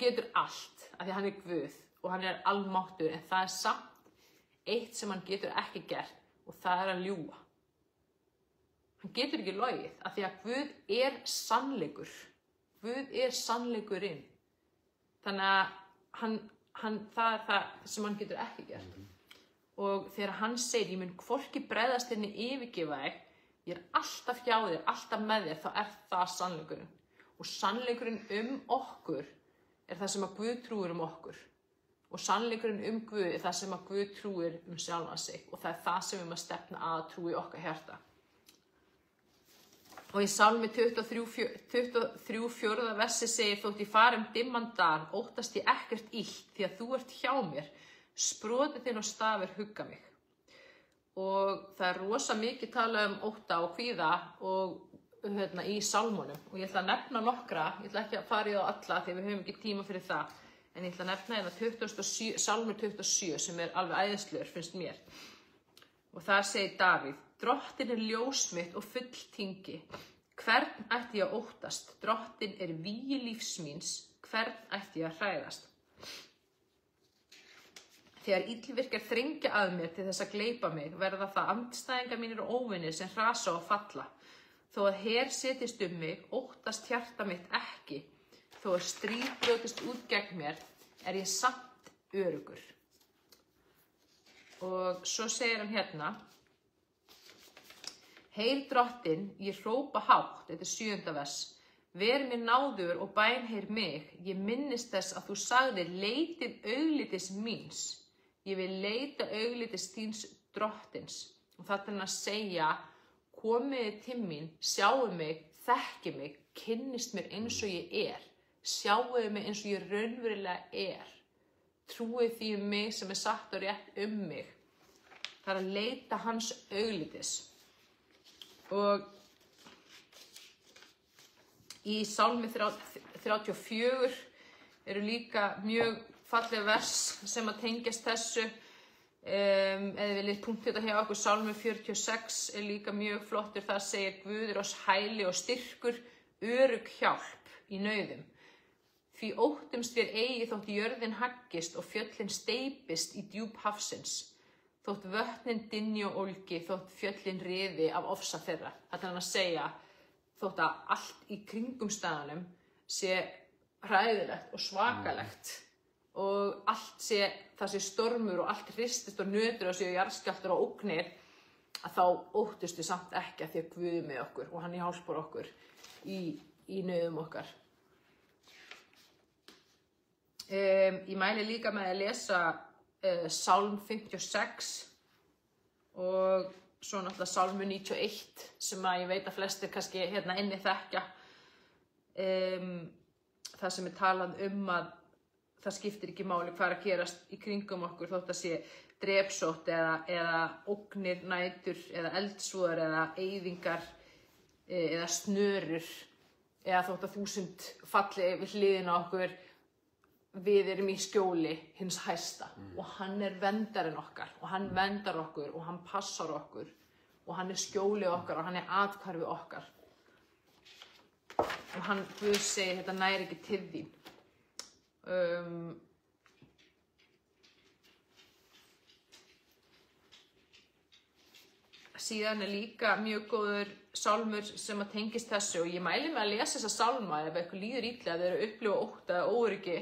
getur allt, af því að hann er Guð og hann er almáttur, en það er samt eitt sem hann getur ekki gert og það er að ljúga. Hann getur ekki logið, af því að Guð er sannleikur. Guð er sannleikurinn. Þannig að það er það sem hann getur ekki gert. Og þegar hann segir, ég mun hvorki bregðast þér né yfirgefa þig, ég er alltaf hjá þér, alltaf með þér, þá er það sannleikurinn. Og sannleikurinn okkur er það sem að Guð trúir okkur. Og sannleikurinn Guð er það sem að Guð trúir sjálfan sig. Og það er það sem við erum að stefna að trúi okkar hjarta. Og í Sálmi 23:4 versi segir, þótt ég fari dimman dal, óttast ég ekkert illt, því að þú ert hjá mér, sprotið þinn og stafir hugga mig. Og það er rosa mikið talað ótta og kvíða og í sálmunum og ég ætla að nefna nokkra, ég ætla ekki að fara í það alla því við höfum ekki tíma fyrir það, en ég ætla að nefna hérna Sálmur 27 sem alveg æðislegur, finnst mér. Og það segir Davíð: Drottinn ljós mitt og fulltingi, hvern ætti ég að óttast? Drottinn vígi lífs míns, hvern ætti ég að hræðast? Þegar illvirkjar þrengja að mér til þess að gleypa mig, verða það andstæðingar mínir og óvinir sem hrasa og falla. Þó að her setjist mig, óttast hjarta mitt ekki. Þó að stríð brjótist út gegn mér, ég samt öruggur. Og svo segir hann hérna: Heyr Drottinn, ég hrópa hátt, þetta 7. vers. Ver mér náður og bænheyr mig, ég minnist þess að þú sagðir: leitið auglitis míns. Ég vil leita auglitis þíns Drottins. Og þetta er hann að segja: komiði til mín, sjáu mig, þekki mig, kynnist mér eins og ég er. Sjáu mig eins og ég raunverulega er. Trúið því mig sem satt og rétt mig. Það að leita hans auglitis. Og í Sálmi 34 líka mjög falleg vers sem að tengjast þessu. Eða viljið punkta þetta hjá okkur, Sálmi 46 líka mjög flottur. Það segir: Guð oss hæli og styrkur, örugg hjálp í nauðum. Því óttumst vér eigi þótt jörðin haggist og fjöllin steypist í djúp hafsins. Þótt vötnin dynji og ólgi, þótt fjöllin riði af ofsa þeirra. Þetta er hann að segja, þótt að allt í kringum staðanum sé hræðilegt og svakalegt og allt sé, það sé stormur og allt hristist og nötur og séu jarðskjálftar og ógnir, að þá óttust við samt ekki að því að Guð er með okkur og hann hjálpar okkur í nauðum okkar. Ég mæli líka með að lesa Sálm 56 og svo náttúrulega Sálmur 91 sem að ég veit að flestir kannski hérna inni þekkja. Það sem talað að það skiptir ekki máli hvað að gerast í kringum okkur, þótt að sé drepsótt eða ógnir nætur eða eldsvoðar eða eyðingar eða snörur eða þótt að 1000 falli við hliðina á okkur. Við erum í skjóli hins hæsta og hann verndarinn okkar og hann verndar okkur og hann passar okkur og hann skjóli okkar og hann athvarfi okkar. Og hann, Guð segir, þetta nær ekki til þín. Síðan líka mjög góður sálmur sem að tengist þessu og ég mæli mig að lesa þessa sálma ef eitthvað líður illa, ef þeir eru upplifa ótta eða óöryggi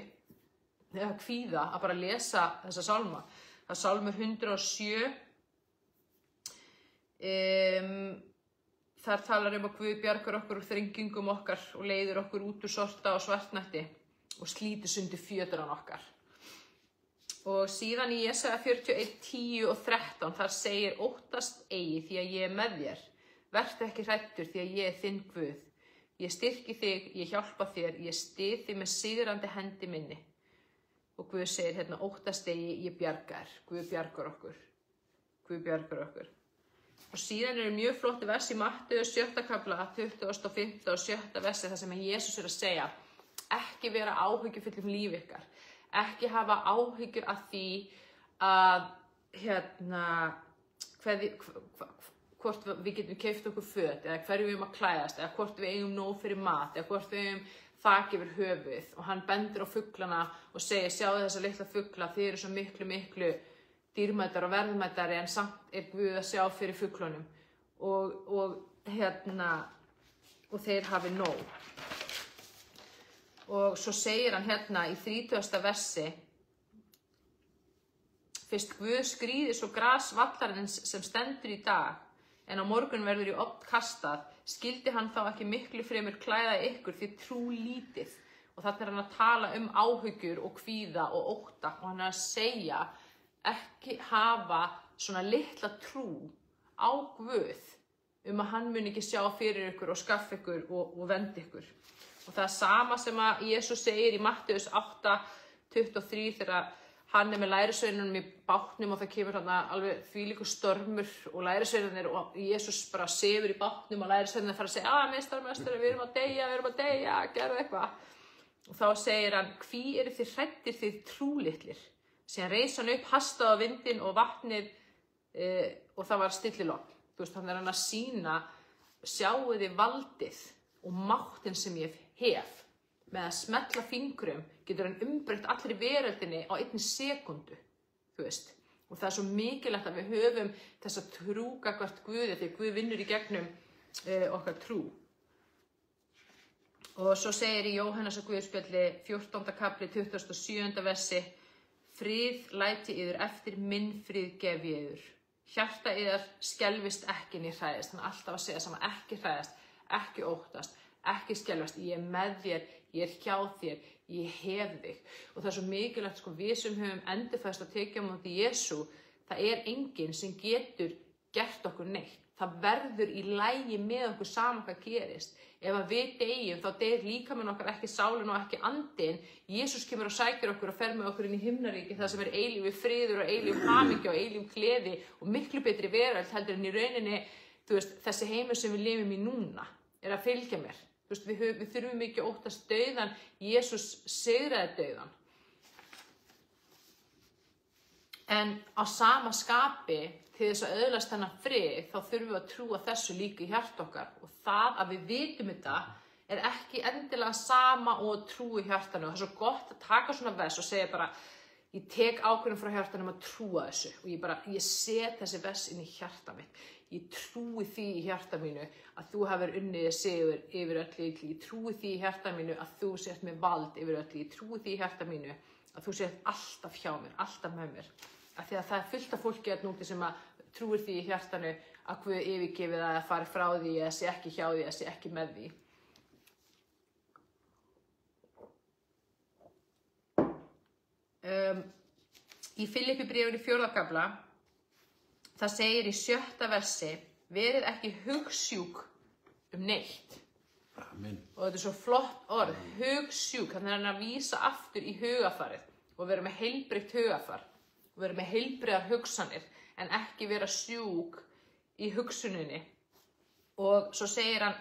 eða kvíða, að bara lesa þessa sálma. Það er Sálmur 107. Þar talar að Guð bjargar okkur úr þrengingum okkar og leiðir okkur út úr sorta og svartnætti og slítir sundur fjötran okkar. Og síðan í Jesaja 41, 10 og 13 þar segir: óttast eigi því að ég með þér. Vertu ekki hræddur því að ég þinn Guð. Ég styrki þig, ég hjálpa þér, ég styð þig með sigrandi hendi minni. Og Guð segir hérna: óttast eigi, ég bjargar. Guð bjargar okkur. Guð bjargar okkur. Og síðan mjög flottu vers í Mattheus 7. kafla, 25. og 7. versi þar sem Jesús að segja: ekki vera áhyggjufull líf ykkar. Ekki hafa áhyggjur af því að hvort við getum keypt okkur föt eða hverju við eigum að klæðast eða hvort við eigum nóg fyrir mat eða hvort við eigum þak yfir höfuð. Og hann bendir á fuglana og segir: sjáðu þessa litla fugla, þið eru svo miklu dýrmætar og verðmætari en samt Guð að sjá fyrir fuglunum og þeir hafi nóg. Og svo segir hann hérna í 30. versi: fyrst Guð skríðir svo gras vallarins sem stendur í dag, en á morgun verður í ofn kastað, skyldi hann þá ekki miklu fremur klæða ykkur því trú lítið. Og þarna er hann að tala áhyggjur og kvíða og ótta og hann er að segja: ekki hafa svona litla trú á Guð að hann mun ekki sjá fyrir ykkur og skaffa ykkur og venda ykkur. Og það er sama sem að Jesús segir í Mattheus 8, 23 þegar hann með lærisveinunum í bátnum og það kemur hann alveg þvílíkur stormur og lærisveinunir og Jesús bara sefur í bátnum og lærisveinunir fara að segja meistarmestari, við erum að deyja, gerðu eitthvað. Og þá segir hann, hví eru þið hræddir þið trúlitlir? Síðan reis hann upp, hastaði á vindinn og vatnið og það var stillilogn. Þú veist, hann að sýna, sjáu þið valdið og máttinn sem ég hef. Með að smetla fingrum getur hann umbreytt allri veröldinni á 1 sekúndu, þú veist. Og það er svo mikilvægt að við höfum þessa trú gagnvart Guði því Guð vinnur í gegnum okkar trú. Og svo segir í Jóhannesar Guðspjalli 14. kapli 27. versi, frið læti yður eftir, minn frið gef ég yður. Hjarta yðar skelfist ekki né hræðist. Hann er alltaf að segja saman, ekki hræðast, ekki óttast, ekki skelfast, ég er með þér, ég er hjá þér, ég hef þig. Og það er svo mikilvægt, sko, við sem höfum endurfæðst að tekja á móti Jesú, það er enginn sem getur gert okkur neitt. Það verður í lagi með okkur saman hvað gerist. Ef að við deyjum, þá deyr líkaminn okkar ekki sálin og ekki andinn. Jesús kemur og sækir okkur og fer með okkur inn í himnaríki, það sem er eilífi friður og eilíf hamingja og eilíf gleði og miklu betri veröld heldur en í rauninni, þú veist, þessi heimur sem við lifum í núna er að fylgja mér. Þú veist, við þurfum ekki að óttast dauðan, Jesús sigraði dauðan. En á sama skapi, til þess að öðlast þennan frið, þá þurfum við að trúa þessu líka í hjarta okkar. Og það að við vitum þetta er ekki endilega sama og að trúa í hjartanu. Það er svo gott að taka svona vers og segja bara, ég tek ákvörðun frá hjartanum að trúa þessu. Og ég set þessi vers inn í hjarta mitt. Ég trúi því í hjarta mínu að þú hafir unnið sigur yfir öll illu. Ég trúi því í hjarta mínu að þú sért með vald yfir öll. Ég trúi því í hjarta mínu að þú sért alltaf hjá mér, alltaf með mér. Af því að það er fullt af fólki að núti sem að trúir því í hjartanu að Guð yfirgefi það að fara frá því, að sé ekki hjá því, að sé ekki með því. Í Filippibréfinu 4. kafla, það segir í 7. versi, verið ekki hugsjúk neitt. Amen. Og þetta er svo flott orð, hugsjúk, þannig að hann að vísa aftur í hugafarið og vera með heilbrigt hugafar og vera með heilbrigar hugsanir en ekki vera sjúk í hugsuninni. Og svo segir hann,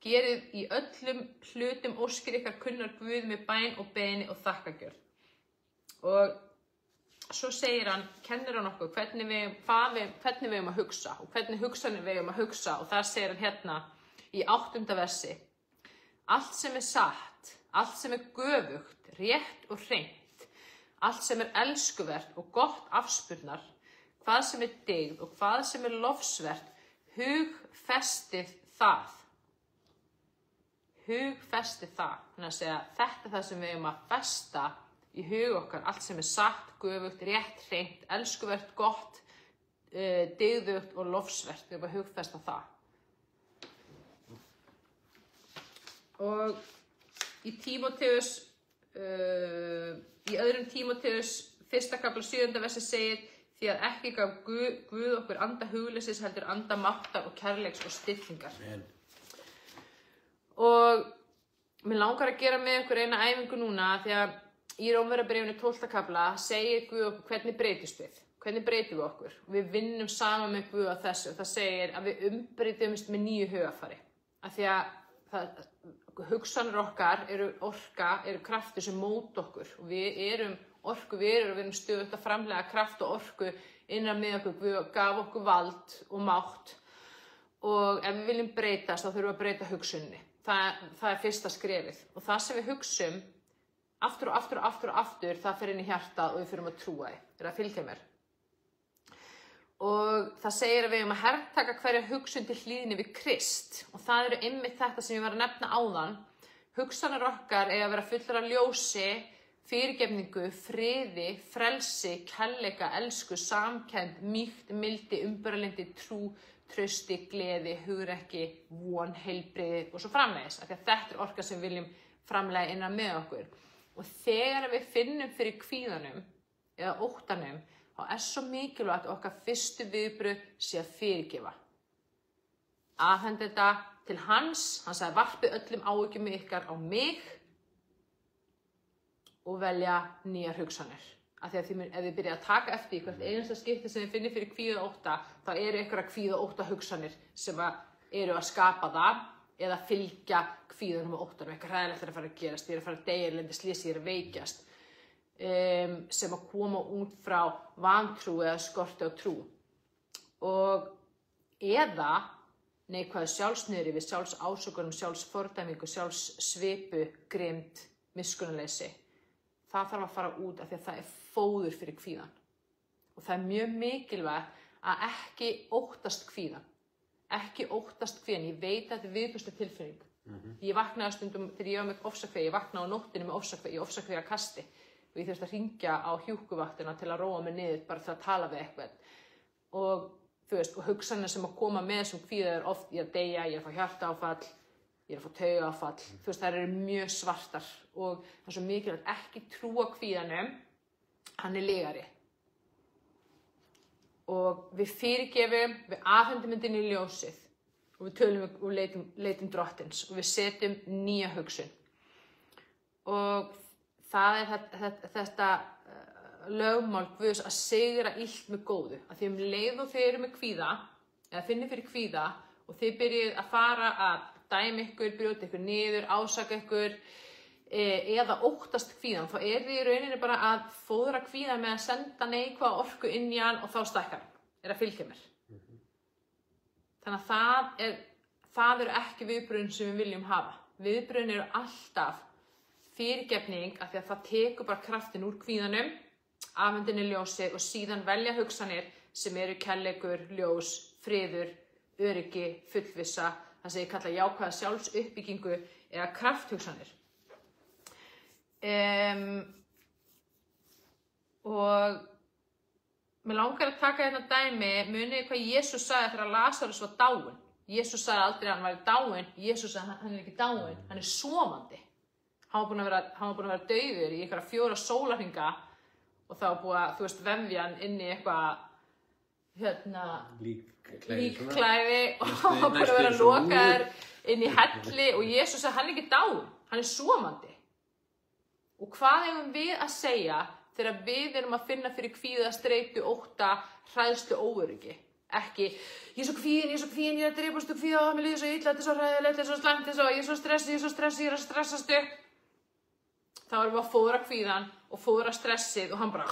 gerið í öllum hlutum óskir ykkar kunnar Guð með bæn og beiðni og þakkargjörð. Og svo segir hann, kennir hann okkur hvernig við eigum að hugsa og hvernig hugsanir við eigum að hugsa og það segir hann hérna í 8. versi. Allt sem er satt, allt sem er göfugt, rétt og hreint, allt sem er elskuvert og gott afspurnar, hvað sem er dygð og hvað sem er lofsvert, hugfestið það. Hugfestið það. Þannig að segja, þetta er það sem við eigum að festa í hug okkar, allt sem er satt, göfugt, rétt, hreint, elskuvert, gott, dygðugt og lofsvert. Við eigum að hugfesta það. Og í Tímóteus, í öðrum Tímóteus, 1. kafla 7. versi segir, því að ekki gaf Guð okkur anda hugleysis heldur anda máttar og kærleiks og stillingar. Amen. Og mér langar að gera með ykkur eina æfingu núna því að í Rómverjabréfinu 12. kafla segir Guð okkur hvernig breytist við. Hvernig breytum við okkur? Við vinnum saman með Guð á þessu og það segir að við umbreytumst með nýju hugafari. Af því að hugsanir okkar eru kraftur sem móta okkur og við erum orkuverur og við erum stöðugt að framlega kraft og orku innan með okkur. Guð gaf okkur vald og mátt og ef við viljum breytast þá þurfum við að breyta hugsunni. Það er fyrsta skrefið og það sem við hugsum aftur og aftur og aftur og aftur það fer inn í hjartað og við fyrir að trúa því. Það er að fylgja mér. Og það segir að við eigum að hertaka hverja hugsun til hlýðni við Krist og það eru einmitt þetta sem ég var að nefna áðan. Hugsanir okkar eiga að vera fullar af ljósi, fyrirgefningu, friði, frelsi, kærleika, elsku, samkennd, mýkt, mildi, umburðarlyndi, trú, trausti, gleði, hugrekki, von, heilbrigði og svo framvegis. Þetta er orka sem við viljum framlega innan með okkur. Og þegar við finnum fyrir kvíðanum eða óttanum þá er svo mikilvægt að okkar fyrstu viðbrögð sé að fyrirgefa. Afhenda þetta til hans, hann sagði varpið öllum áhyggjum ykkar á mig og velja nýjar hugsanir. Af því að ef þið byrja að taka eftir í hvert einasta skipti sem þið finnir fyrir kvíða og ótta, þá eru einhverjar kvíða og ótta hugsanir sem eru að skapa það eða fylgja kvíðunum og óttanum. Eitthvað hræðilegt er að fara að gerast, ég er að fara að deyja, ég lendi slysi, ég er að veikjast. Sem að koma út frá vantrú eða skorti á trú. Og eða neikvæðu sjálfsniðri við sjálfsásökunum, sjálfsfordæmingu, sjálfssvipu, grimmd, miskunnarleysi. Það þarf að fara út af því að það er fóður fyrir kvíðan. Og það er mjög mikilvægt að ekki óttast kvíðan. Ekki óttast kvíðan. Ég veit að þetta er viðbjóðsleg tilfinning. Ég vaknaði stundum þegar ég var með ofsakveið. Ég vaknaði á nóttinni með ofsakveið, í ofsakveiðakasti. Og ég þurfti að hringja á hjúkruvaktina til að róa mig niður bara til að tala við eitthvað. Og þú veist, og hugsanir sem að koma með þessum kvíða er oft ég að deyja, ég er að fá hjartaáfall, ég er að fá taugaáfall. Þú veist, þær eru mjög svartar og það er svo mikilvægt ekki trúa kvíðanum, hann er lygari. Og við fyrirgefum, við afhendum inn í ljósið og við tölum og leitum drottins og við setjum nýja hugsun. Og það er þetta lögmál Guðs að sigra illt með góðu. Að því leið og þið eru með kvíða, eða finnir fyrir kvíða og þið byrjið að fara að dæma ykkur, brjóta ykkur niður, ásaka ykkur eða óttast kvíðan, þá er þið í rauninni bara að fóðra kvíðan með að senda neikvæða orku inn í hann og þá stækkar hann, er að fylgja mér. Þannig að það eru ekki viðbrögðin sem við viljum hafa. Viðbrögðin eru alltaf fyrirgefning af því að það tekur bara kraftin úr kvíðanum, afhendinni ljósið og síðan velja hugsanir sem eru kærleikur, ljós, friður, öryggi, fullvissa, það sem ég kalla jákvæða sjálfsuppbyggingu eða krafthugsanir. Og mér langar að taka hérna dæmi, munið hvað Jesús sagði þegar Lazarus var dáinn. Jesús sagði aldrei að hann væri dáinn, Jesús sagði hann er ekki dáinn, hann er sofandi. Hann var búinn að vera dauður í einhverja 4 sólarhringa og þá búið að, þú veist, vefja hann inn í eitthvað, líkklæði og hann var búinn að vera lokaður inn í helli og Jesús sagði hann er ekki dáinn, hann er sofandi. Og hvað eigum við að segja þegar við erum að finna fyrir kvíða, streitu, ótta, hræðslu, óöryggi? Ekki, ég er svo kvíðin, ég er að drepast úr kvíða og mér líður svo illa, þetta er svo hræðilegt, þetta er svo slæmt, ég er svo stressuð, ég er að stressast upp. Þá erum við að fóðra kvíðan og fóðra stressið og hann bara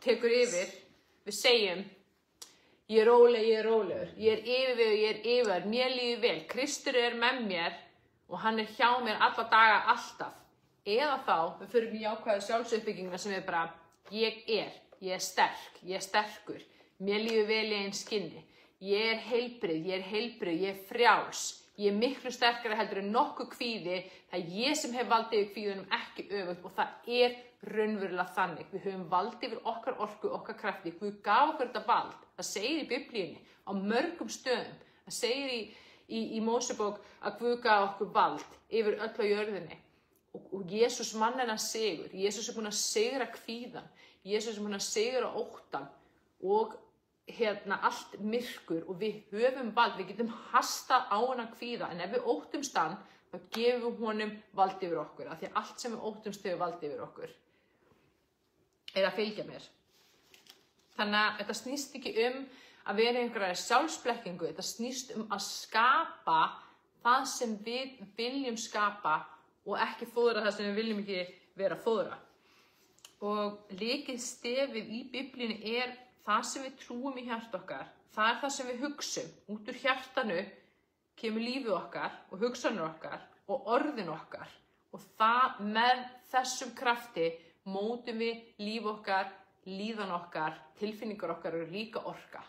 tekur yfir. Við segjum, ég er rólegur, ég er yfirveguð, mér líður vel, Kristur er með mér og hann er hjá mér alla daga, alltaf. Eða þá, við förum í jákvæðu sjálfsuppbygginguna sem er bara, ég er sterk, ég er sterkur, mér líður vel í einn skinni, ég er heilbrigð, ég er frjáls, ég er miklu sterkari heldur en nokkuð kvíði, það er ég sem hef valdið yfir kvíðunum, ekki öfugt og það er raunverulega þannig. Við höfum valdið yfir okkar orku, okkar krafti, Guð gaf okkur þetta vald, það segir í Biblíunni á mörgum stöðum, það segir í Mósebók að Guð gaf okkur vald yfir öll á jörðinni. Og Jesús vann þennan sigur. Jesús er búinn að sigra kvíðan. Jesús er búinn að sigra óttann og allt myrkur og við höfum vald. Við getum hastað á hennan kvíða en ef við óttumst hann, þá gefum við honum vald yfir okkur. Af því að allt sem við óttumst hefur vald yfir okkur. Er að fylgja mér. Þannig að þetta snýst ekki að vera einhverja sjálfsblekkingu. Þetta snýst að skapa það sem við viljum skapa og ekki fóðra það sem við viljum ekki vera að fóðra. Og lykilstefið í Biblíunni er það sem við trúum í hjarta okkar. Það er það sem við hugsum. Út úr hjartanu kemur lífið okkar og hugsanir okkar og orðin okkar. Og það með þessum krafti mótum við líf okkar, líðan okkar, tilfinningar okkar eru líka orka.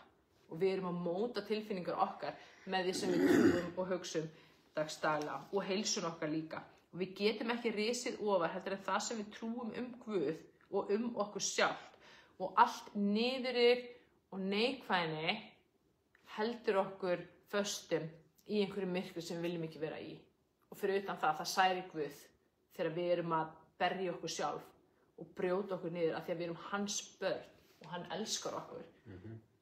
Og við erum að móta tilfinningar okkar með því sem við trúum og hugsum dagsdaglega og heilsun okkar líka. Og við getum ekki risið ofar heldur en það sem við trúum Guð og okkur sjálft. Og allt niðurir og neikvæðni heldur okkur föstum í einhverju myrkri sem við viljum ekki vera í. Og fyrir utan það særir Guð þegar við erum að berja okkur sjálf og brjóta okkur niður af því að við erum hans börn og hann elskar okkur.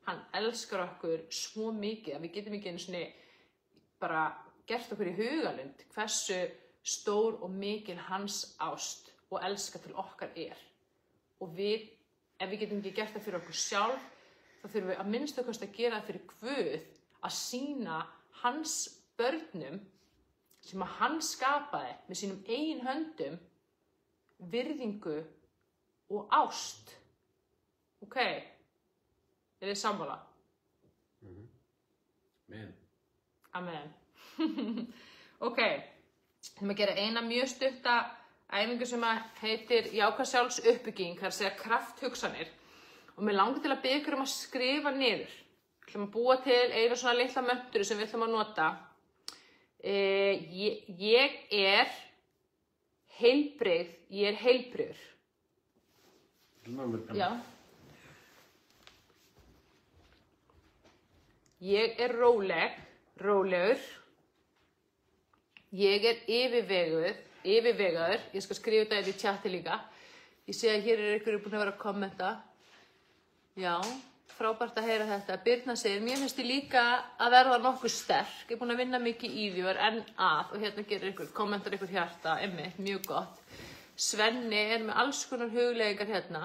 Hann elskar okkur svo mikið að við getum ekki einu sinni bara gert okkur í hugalund hversu stór og mikil hans ást og elska til okkar er. Og við ef við getum ekki gert það fyrir okkur sjálf, þá þurfum við að minnstu kosti að gera það fyrir Guð, að sýna hans börnum sem að hann skapaði með sínum eigin höndum virðingu og ást. Ok, er þið sammála? Amen. Amen. Ok, við erum að gera eina mjög stutta æfingu sem að heitir jákvæð sjálfsuppbygging, það er að segja krafthugsanir. Og mér langar til að biðja ykkur að skrifa niður. Við ætlum að búa til eina svona litla mönturu sem við ætlum að nota. Ég er heilbrigð, ég er heilbrigður. Já. Ég er rólegur. Ég er yfirvegaður. Ég skal skrifa þetta í chati líka. Ég sé að hér ykkur búin að vera að kommenta. Já, frábært að heyra þetta. Birna segir, mér finnst ég líka að verða nokkuð sterk. Ég er búin að vinna mikið í því og er enn að. Og hérna gerir ykkur, kommentar ykkur hjarta. Einmitt, mjög gott. Svenni er með alls konar hugleiðingar hérna.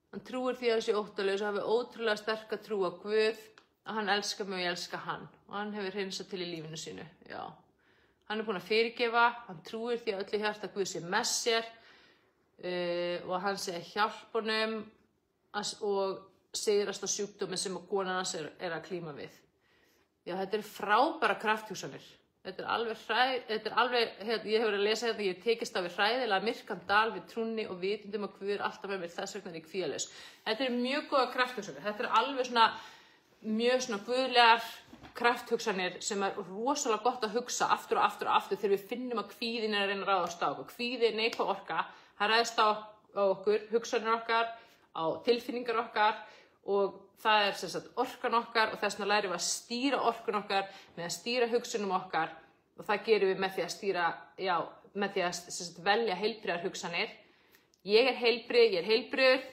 Hann trúir því að þessi óttalaus og hafi ótrúlega sterka trú á Guð. Að hann elskar mig og ég elska hann. Og hann hefur hreinsað til í lífinu sínu. Já. Hann er búin að fyrirgefa. Hann trúir því að öllu hjarta Guð sé með sér. Og að hann sé að hjálpa honum og sigrast á sjúkdómi sem konan hans er að klíma við. Já, þetta er frábæra krafthugsanir. Þetta er alveg, ég hef verið að lesa hérna, ég tekist á við hræðilega myrkan dal við trúnni og vitundum að Guð er alltaf með mér, þess vegna er ég kvíðalaus. Þetta er mjög góða krafthugsanir. Þetta er alveg svona, mjög svona guðlegar krafthugsanir sem er rosalega gott að hugsa aftur og aftur og aftur þegar við finnum að kvíðin er að reyna að ráðast á okkur. Kvíði er neikvæð orka, það ræðst á okkur, hugsanir okkar, á tilfinningar okkar og það er sem sagt orkan okkar og þess vegna lærum við að stýra orkan okkar með að stýra hugsunum okkar og það gerum við með því að stýra, já, með því að sem sagt velja heilbrigðar hugsanir. Ég er heilbrigð, ég er heilbrigður.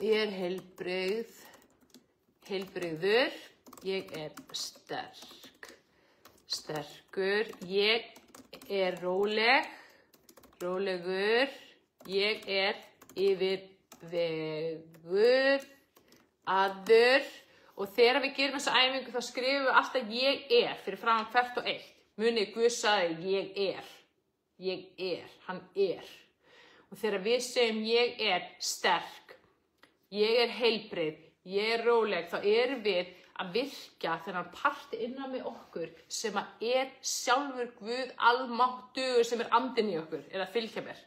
Ég er heilbrigð, heilbrigður. Ég er sterkur. Ég er rólegur. Ég er yfirvegaður. Og þegar við gerum þessa æfingu þá skrifum við alltaf ég er fyrir framan hvert og eitt. Munið Guð sagði ég er. Ég er, hann er. Og þegar við segjum ég er sterk, ég er heilbrigð, ég er róleg, þá erum við að virkja þennan parti innan með okkur sem að er sjálfur Guð almáttugur sem er andinn í okkur, er að fylgja mér.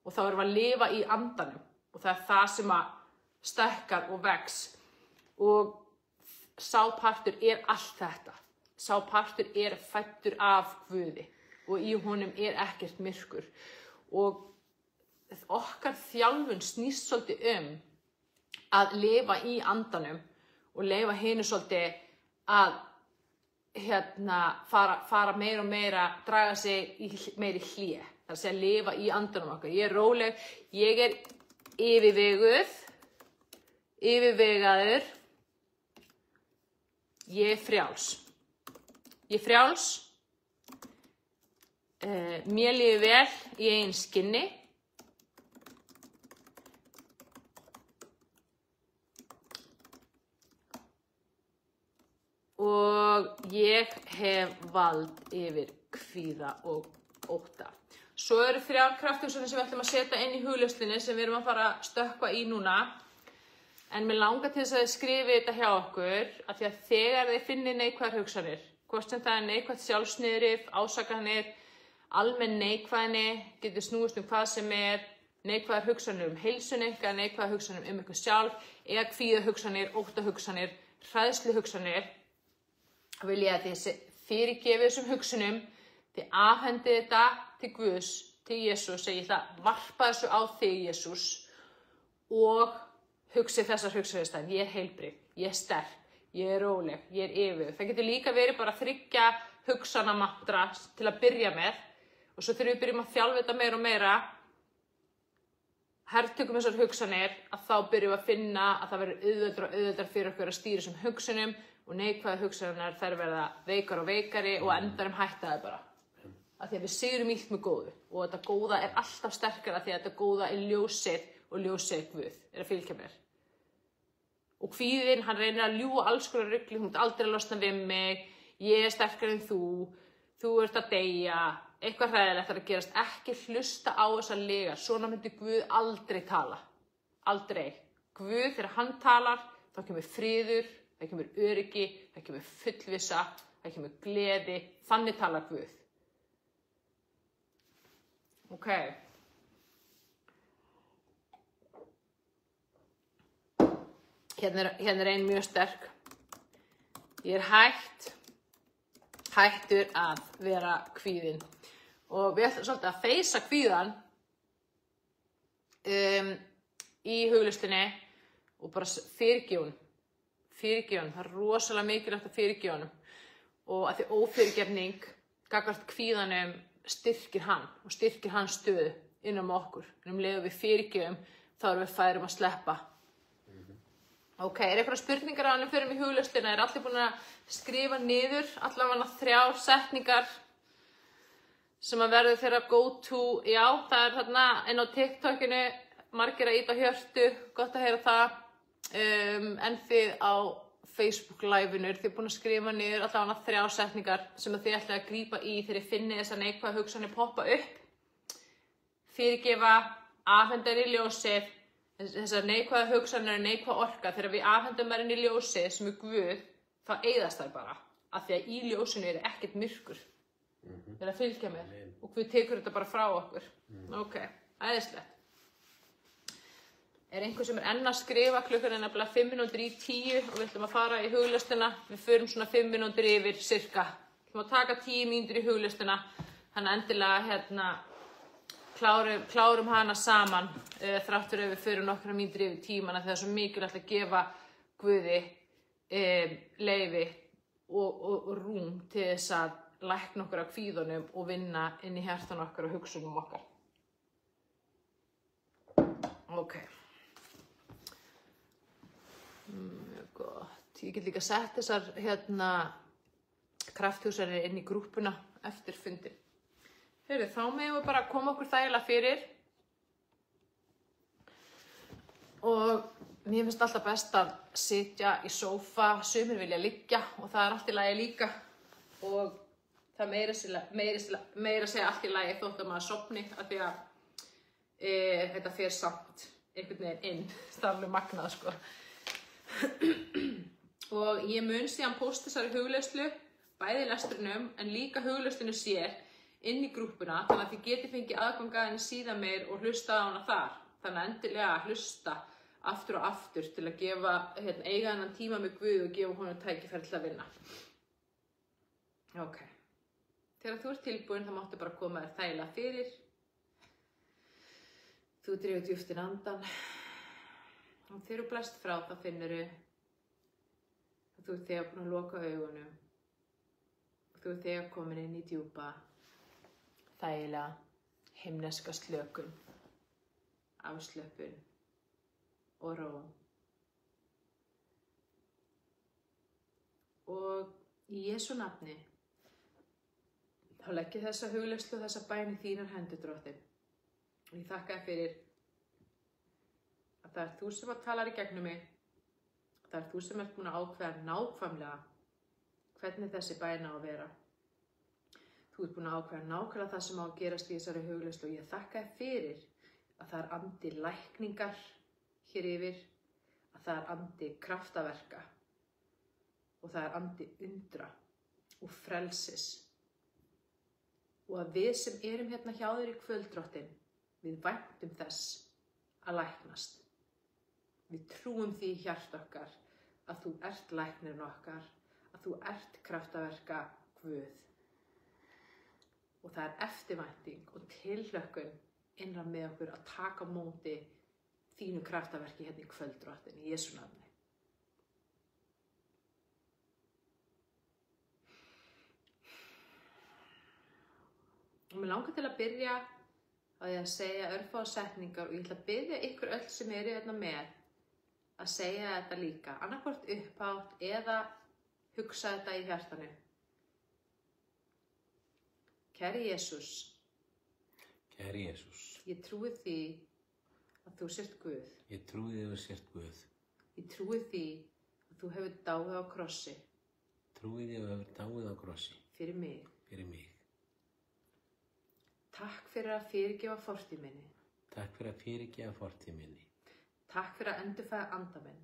Og þá erum við að lifa í andanum og það er það sem að stækkar og vex. Og sá partur er allt þetta. Sá partur er fæddur af Guði og í honum er ekkert myrkur. Og okkar þjálfun snýst svolítið að lifa í andanum og leyfa hinu svolítið að fara meira og meira, draga sig meira í hlé. Það er að segja lifa í andanum okkar. Ég er róleg, ég er yfirvegaður, ég er frjáls. Ég er frjáls, mér líður vel í eigin skinni. Og ég hef vald yfir kvíða og ótta. Svo eru 3 krafthugsanir sem við ætlum að setja inn í hugleiðslunni sem við erum að fara að stökkva í núna. En mér langar til þess að þið skrifið þetta hjá okkur af því að þegar þið finnið neikvæðar hugsanir, hvort sem það er neikvætt sjálfsniðrif, ásakanir, almenn neikvæðni, getur snúist hvað sem er, neikvæðar hugsanir heilsun ykkar, neikvæðar hugsanir ykkur sjálf, eða kvíðahugsanir, óttahugsanir, hræðsluhugsanir. Vil ég að þið fyrirgefið þessum hugsunum, þið afhendið þetta til Guðs, til Jesús, ég ætla að varpa þessu á þig, Jesús, og hugsið þessar hugsanir stæðin. Ég er heilbrigð, ég er sterk, ég er róleg, ég er yfirveguð. Það getur líka verið bara 3 hugsanamantra til að byrja með og svo þegar við byrjum að þjálfa þetta meira og meira, hertökum þessar hugsanir, að þá byrjum við að finna að það verður auðveldar fyrir okkur að stýra þessum hugsunum og neikvæðu hugsanir þær verða veikar og veikari og endanum hætta það bara. af því að við sigrum illt með góðu og þetta góða er alltaf sterkara því að þetta góða er ljósið og ljósið er Guð, er að fylgja mér. Og kvíðinn, hann reynir að ljúga alls konar rugli, hún aldrei að losna við mig, ég er sterkari en þú ert að deyja, eitthvað hræðilegt er að gerast, ekki hlusta á þessa lygar, svona myndi Guð aldrei tala, aldrei. Guð, þegar hann talar, þá kemur friður, það kemur öryggi, það kemur fullvissa, það kemur gleði, þannig talar Guð. Ok. Hérna er ein mjög sterk. Ég er hættur að vera kvíðin. Og við ætlum svolítið að feysa kvíðan í huglistinni og bara fyrirgefa honum. Það er rosalega mikilvægt að fyrirgefa honum. Og að því ófyrirgefning gagnvart kvíðanum styrkir hann og styrkir hans stöðu innan okkur. En leið við fyrirgefum þá erum við færum að sleppa. Ok, er eitthvað spurningar á hann fyrir mig í huglistina? Er allir búin að skrifa niður allavega 3 setningar sem að verður þeirra go to? Já, það er þarna inn á TikTokinu, margir að ýta hjörtu, gott að heyra það. En þið á Facebook live-inu, þið búin að skrifa niður allavega 3 setningar sem þið ætlaði að grípa í þegar þið finnið þessar neikvæðu hugsanir poppa upp. Fyrirgefa, afhenda í ljósið. Þessar neikvæða hugsanir og neikvæða orka, þegar við afhendum inn í ljósið sem er Guð, þá eyðast þær bara. Af því að í ljósinu er ekkert myrkur. Það er að fylgja mér. Og Guð tekur þetta bara frá okkur. Ok, æðislegt. Er einhver sem er enn að skrifa, klukkan er nefnilega 9:55 og við ætlum að fara í huglistina. Við förum svona 5 mínútur yfir cirka. Við ætlum að taka 10 mínútur í huglistina. Þannig að endilega klárum hana saman þráttur ef við förum nokkra mínútur yfir tímana þegar það er svo mikilvægt að gefa Guði leyfi og rúm til þess að lækna okkur af kvíðunum og vinna inn í hjartan okkar og hugsunum okkar. Ok. Mjög gott. Ég get líka sett þessar krafthugsanir inn í grúppuna eftir fundin. Heyrðu, þá megum við bara koma okkur þægilega fyrir. Og mér finnst alltaf best að sitja í sófa, sumir vilja liggja og það er allt í lagi líka. Og það meira segja allt í lagi þótt að maður sofni af því að þetta fer samt einhvern veginn inn. Það er alveg magnað, sko. Og ég mun síðan pósta þessari hugleiðslu, bæði lestrinum en líka hugleiðslunni sér inn í grúppuna, þannig að þið geti fengið aðgang að henni síðan meir og hlusta á hana þar. Þannig að endilega hlusta aftur og aftur til að gefa, eiga hennan tíma með Guð og gefa honum tækifæri til að vinna. Ok. Þegar þú ert tilbúin, þá máttu bara koma þér þægilega fyrir. Þú dregur djúpt inn andan. Og þegar þú blæst frá, þá finnurðu að þú ert þegar búin að loka augunum. Og þú ert þegar komin inn í djúpa þægilega, himneska slökun, afslöpun og ró. Og í Jesú nafni, þá legg ég þessa hugleiðslu og þessa bæn í þínar hendur, Drottinn. Og ég þakka þér fyrir að það er þú sem talar í gegnum mig, það er þú sem ert búin að ákveða nákvæmlega hvernig þessi bæn á að vera. Þú ert búin að ákveða nákvæmlega það sem á að gerast í þessari hugleiðslu og ég þakka þér fyrir að það er andi lækningar hér yfir, að það er andi kraftaverka og það er andi undra og frelsis. Og að við sem erum hérna hjá þér í kvöld, Drottinn, við væntum þess að læknast. Við trúum því í hjarta okkar að þú ert læknirinn okkar, að þú ert kraftaverka Guð. Og það er eftirvænting og tilhlökkun innra með okkur að taka á móti þínu kraftaverki hérna í kvöld, Drottinn, í Jesú nafni. Og mér langar til að byrja á því að segja örfáar setningar og ég ætla að biðja ykkur öll sem eru hérna með að segja þetta líka, annaðhvort upphátt eða hugsa þetta í hjartanu. Kæri Jesús, Kæri Jesús, ég trúi því að þú sért Guð. ég trúi því að þú sért Guð. Ég trúi því að þú hefur dáið á krossi Trúi því að þú hefur dáið á krossi fyrir mig. fyrir mig. Takk fyrir að fyrirgefa fortíð minni. Takk fyrir að fyrirgefa fortíð minni. Takk fyrir að endurfæða anda minn.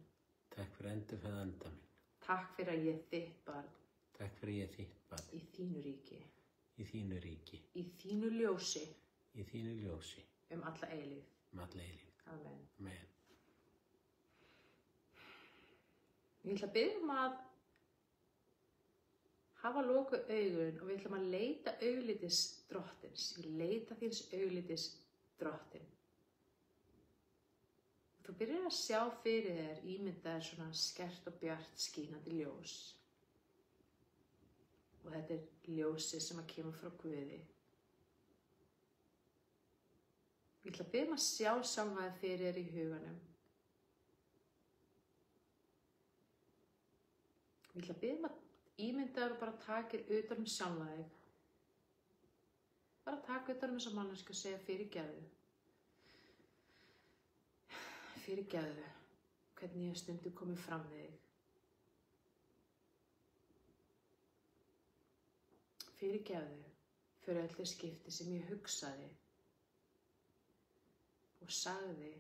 Takk fyrir að endurfæða anda minn. Takk fyrir að ég er þitt barn Takk fyrir að ég er þitt barn í þínu ríki, í þínu ríki, í þínu ljósi í þínu ljósi, alla eilífð. alla eilífð. Amen. Amen. Ég ætla að biðja að hafa lokuð augun og við ætlum að leita auglítis drottins. Ég leita þíns auglítis drottin. Þú byrjar að sjá fyrir þér ímyndaðir svona skert og bjart skínandi ljós. Og þetta er ljósið sem að kemur frá Guði. Ég ætla að biðja að sjá sjálfa þig fyrir þér í huganum. Ég ætla að biðja að ímyndaður og bara takir utan sjálfa þig. Bara taka utan þessa manneskju og segja fyrirgefðu. Fyrirgefðu hvernig ég hef stundum komið fram við þig. Fyrirgefðu fyrir öll þau skipti sem ég hugsaði og sagði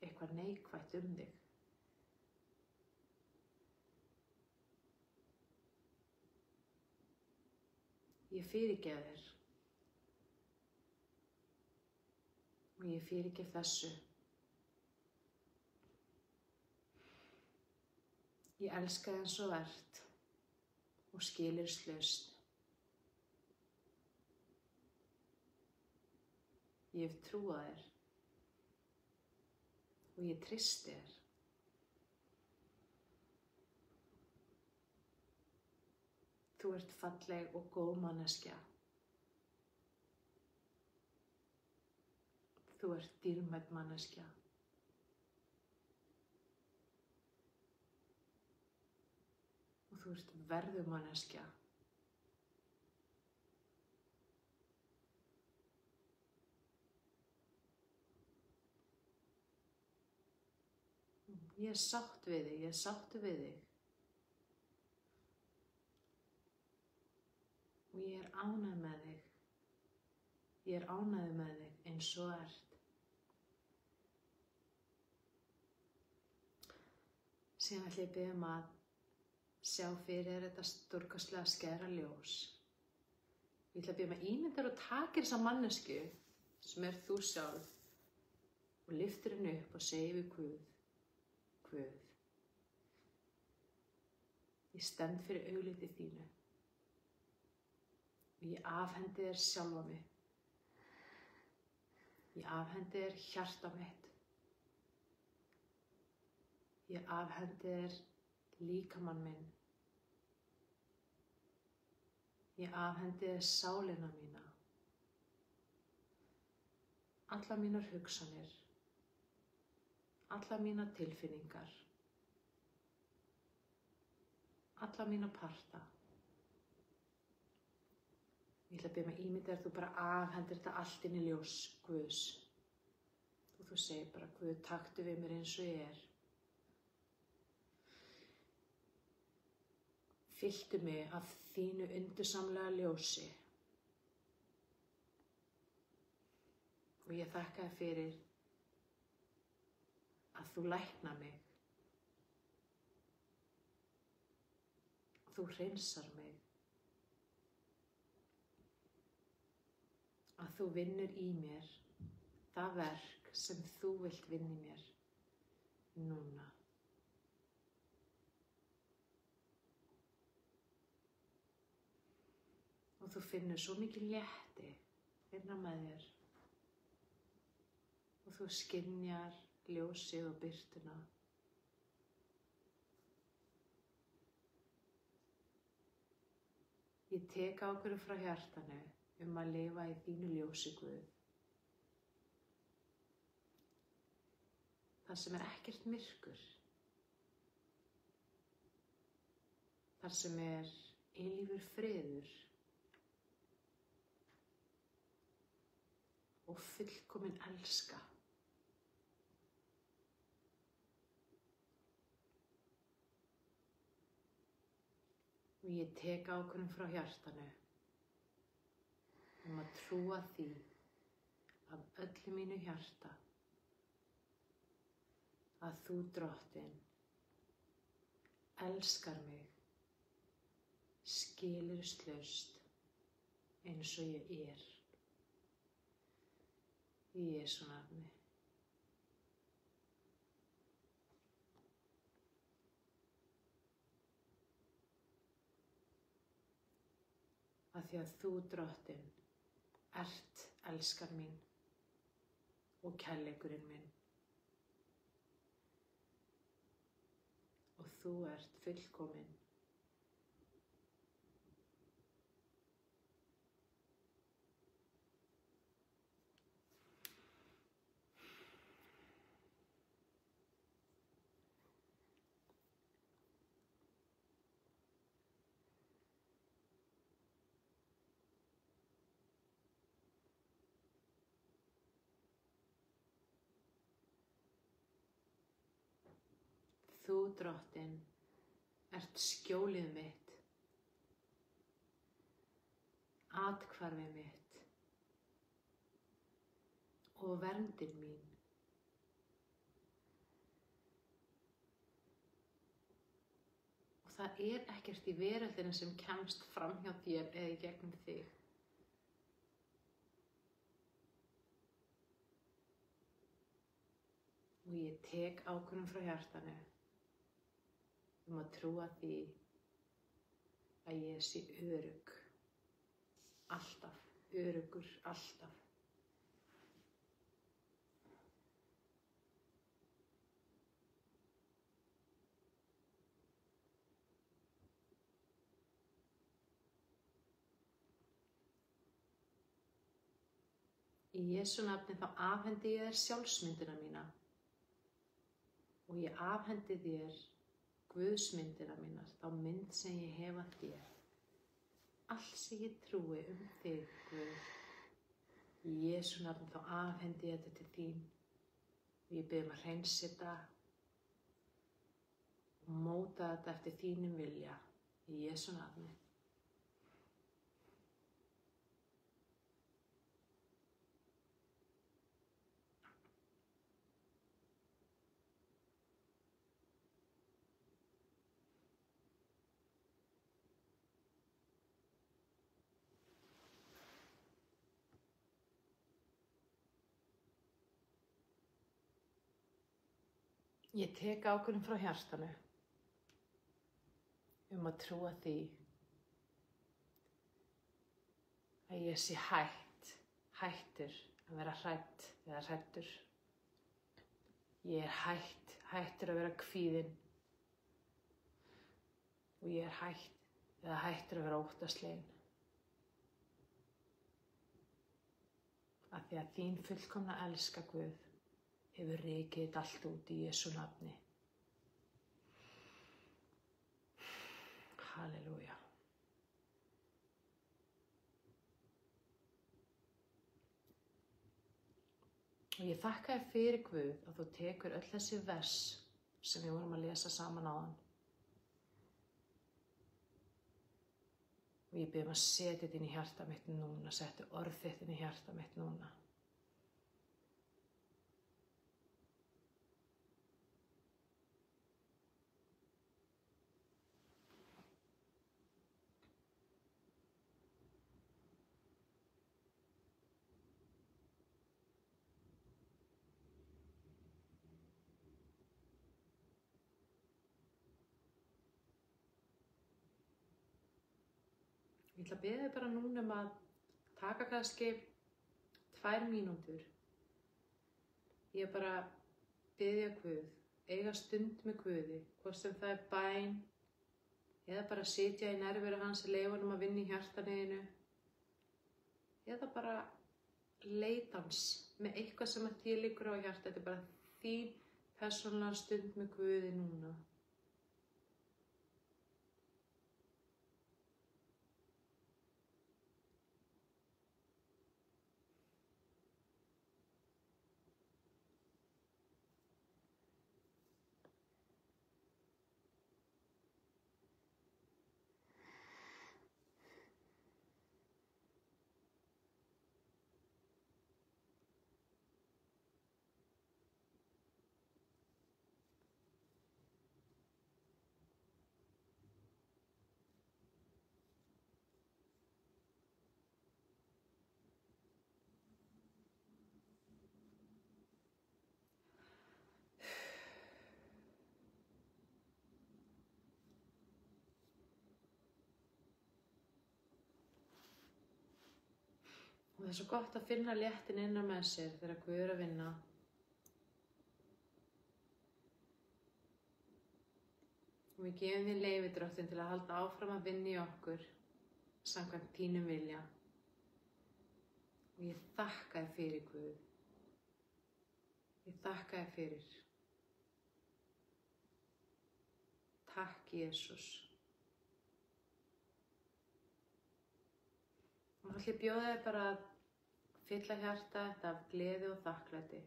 eitthvað neikvætt þig. Ég fyrirgef þér og ég fyrirgef þessu. Ég elska þig eins og ert og skilyrðislaust. Ég hef trúað þér og ég treysti þér. Þú ert falleg og góð manneskja. Þú ert dýrmæt manneskja. Og þú ert verðug manneskja. Ég er sátt við þig, ég er sáttur við þig. Og ég er ánægð með þig. Ég er ánægð með þig eins og ert. Síðan ætla ég biðja að sjá fyrir þetta stórkostlega skæra ljós. Ég ætla að biðja að ímyndar og takir þessa mannesku sem er þú sjálf og lyftir henni upp og segir við Guð. Guð, ég stend fyrir augliti þínu og ég afhendi þér sjálfa mig. Ég afhendi þér hjarta mitt. Ég afhendi þér líkamann minn. Ég afhendi þér sálina mína. Alla mínar hugsanir. Alla mína tilfinningar. Alla mína parta. Ég ætla að biðja að ímynda þér þú bara afhendir þetta allt inn í ljós Guðs. Og þú segir bara Guð, taktu við mér eins og ég er. Fylltu mig af þínu undursamlega ljósi. Og ég þakka þér fyrir að þú læknar mig. Þú hreinsar mig. Að þú vinnur í mér það verk sem þú vilt vinna í mér núna. Og þú finnur svo mikið létti innan með þér. Og þú skynjar ljósið og birtuna. Ég tek ákvörðun frá hjartanu að lifa í þínu ljósi, Guð. Þar sem er ekkert myrkur. Þar sem er eilífur friður. og fullkomin elska. Og ég tek ákvörðun frá hjartanu að trúa því af öllu mínu hjarta að þú, Drottinn, elskar mig skilyrðislaust eins og ég er. Í Jesú nafni. Af því að þú, Drottinn, ert elskar mín og kærleikurinn minn. Og þú ert fullkomin. Þú, Drottinn, ert skjólið mitt, athvarfið mitt og verndin mín. Og það er ekkert í veröldinni sem kemst fram hjá þér eða í gegnum þig. Og ég tek ákvörðun frá hjartanu að trúa því að ég sé örugg, alltaf, öruggur, alltaf. Í Jesú nafni þá afhendi ég þér sjálfsmyndina mína og ég afhendi þér Guðsmyndina mínar, þá mynd sem ég hef að þér. Allt sem ég trúi þig, Guð. Í Jesú nafni þá afhendi ég þetta til þín. Og ég bið að hreinsa þetta og móta þetta eftir þínum vilja. Í Jesú nafni. Ég tek ákvörðun frá hjartanu að trúa því að ég sé hættur að vera hrædd eða hræddur. Ég er hættur að vera kvíðinn og ég er hættur að vera óttaslegin. Af því að þín fullkomna elska, Guð, hefur rekið þetta allt út í Jesú nafni. Halleluja. Og ég þakka þér fyrir, Guð, að þú tekur öll þessi vers sem við vorum að lesa saman áðan. Og ég bið að setja þetta inn í hjarta mitt núna, setja orð þitt inn í hjarta mitt núna. Ég ætla að biðja þig bara núna að taka kannski 2 mínútur. Ég er bara að biðja Guð, eiga stund með Guði, hvort sem það er bæn eða bara sitja í nærveru hans, leyfa honum að vinna í hjartanu eða bara leita hans með eitthvað sem að þér liggur á hjarta. Þetta er bara þín persónulega stund með Guði núna. Og það er svo gott að finna léttin innan með sér þegar Guð er að vinna. Og við gefum þér leyfi, Drottinn, til að halda áfram að vinna í okkur samkvæmt þínum vilja. Og ég þakka þér fyrir, Guð. Ég þakka þér fyrir. Takk, Jesús. Og ætla ég bjóða þér bara að fylla hjarta þetta af gleði og þakklæti.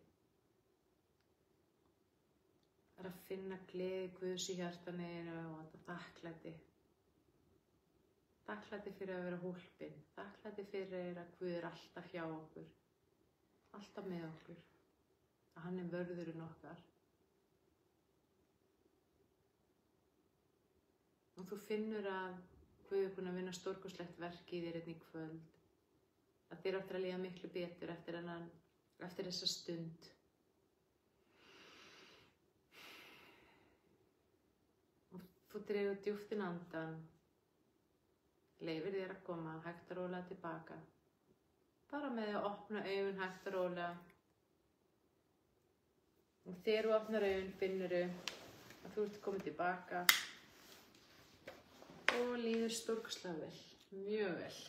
Það er að finna gleði Guðs í hjartaninu og þetta þakklæti. Þakklæti fyrir að vera hólpin. Þakklæti fyrir að Guð er alltaf hjá okkur. Alltaf með okkur. Að hann er vörðurinn okkar. Og þú finnur að Guð er búinn að vinna stórkostlegt verk í þér í kvöld. Að þér áttir að líða miklu betur eftir þessa stund. Og þú dregur djúpt inn andan. Leyfir þér að koma hægt og rólega tilbaka. Bara með því að opna augun hægt og rólega. Og þegar þú opnar augun finnurðu að þú ert komin tilbaka. Og líður stórkostlega vel, mjög vel.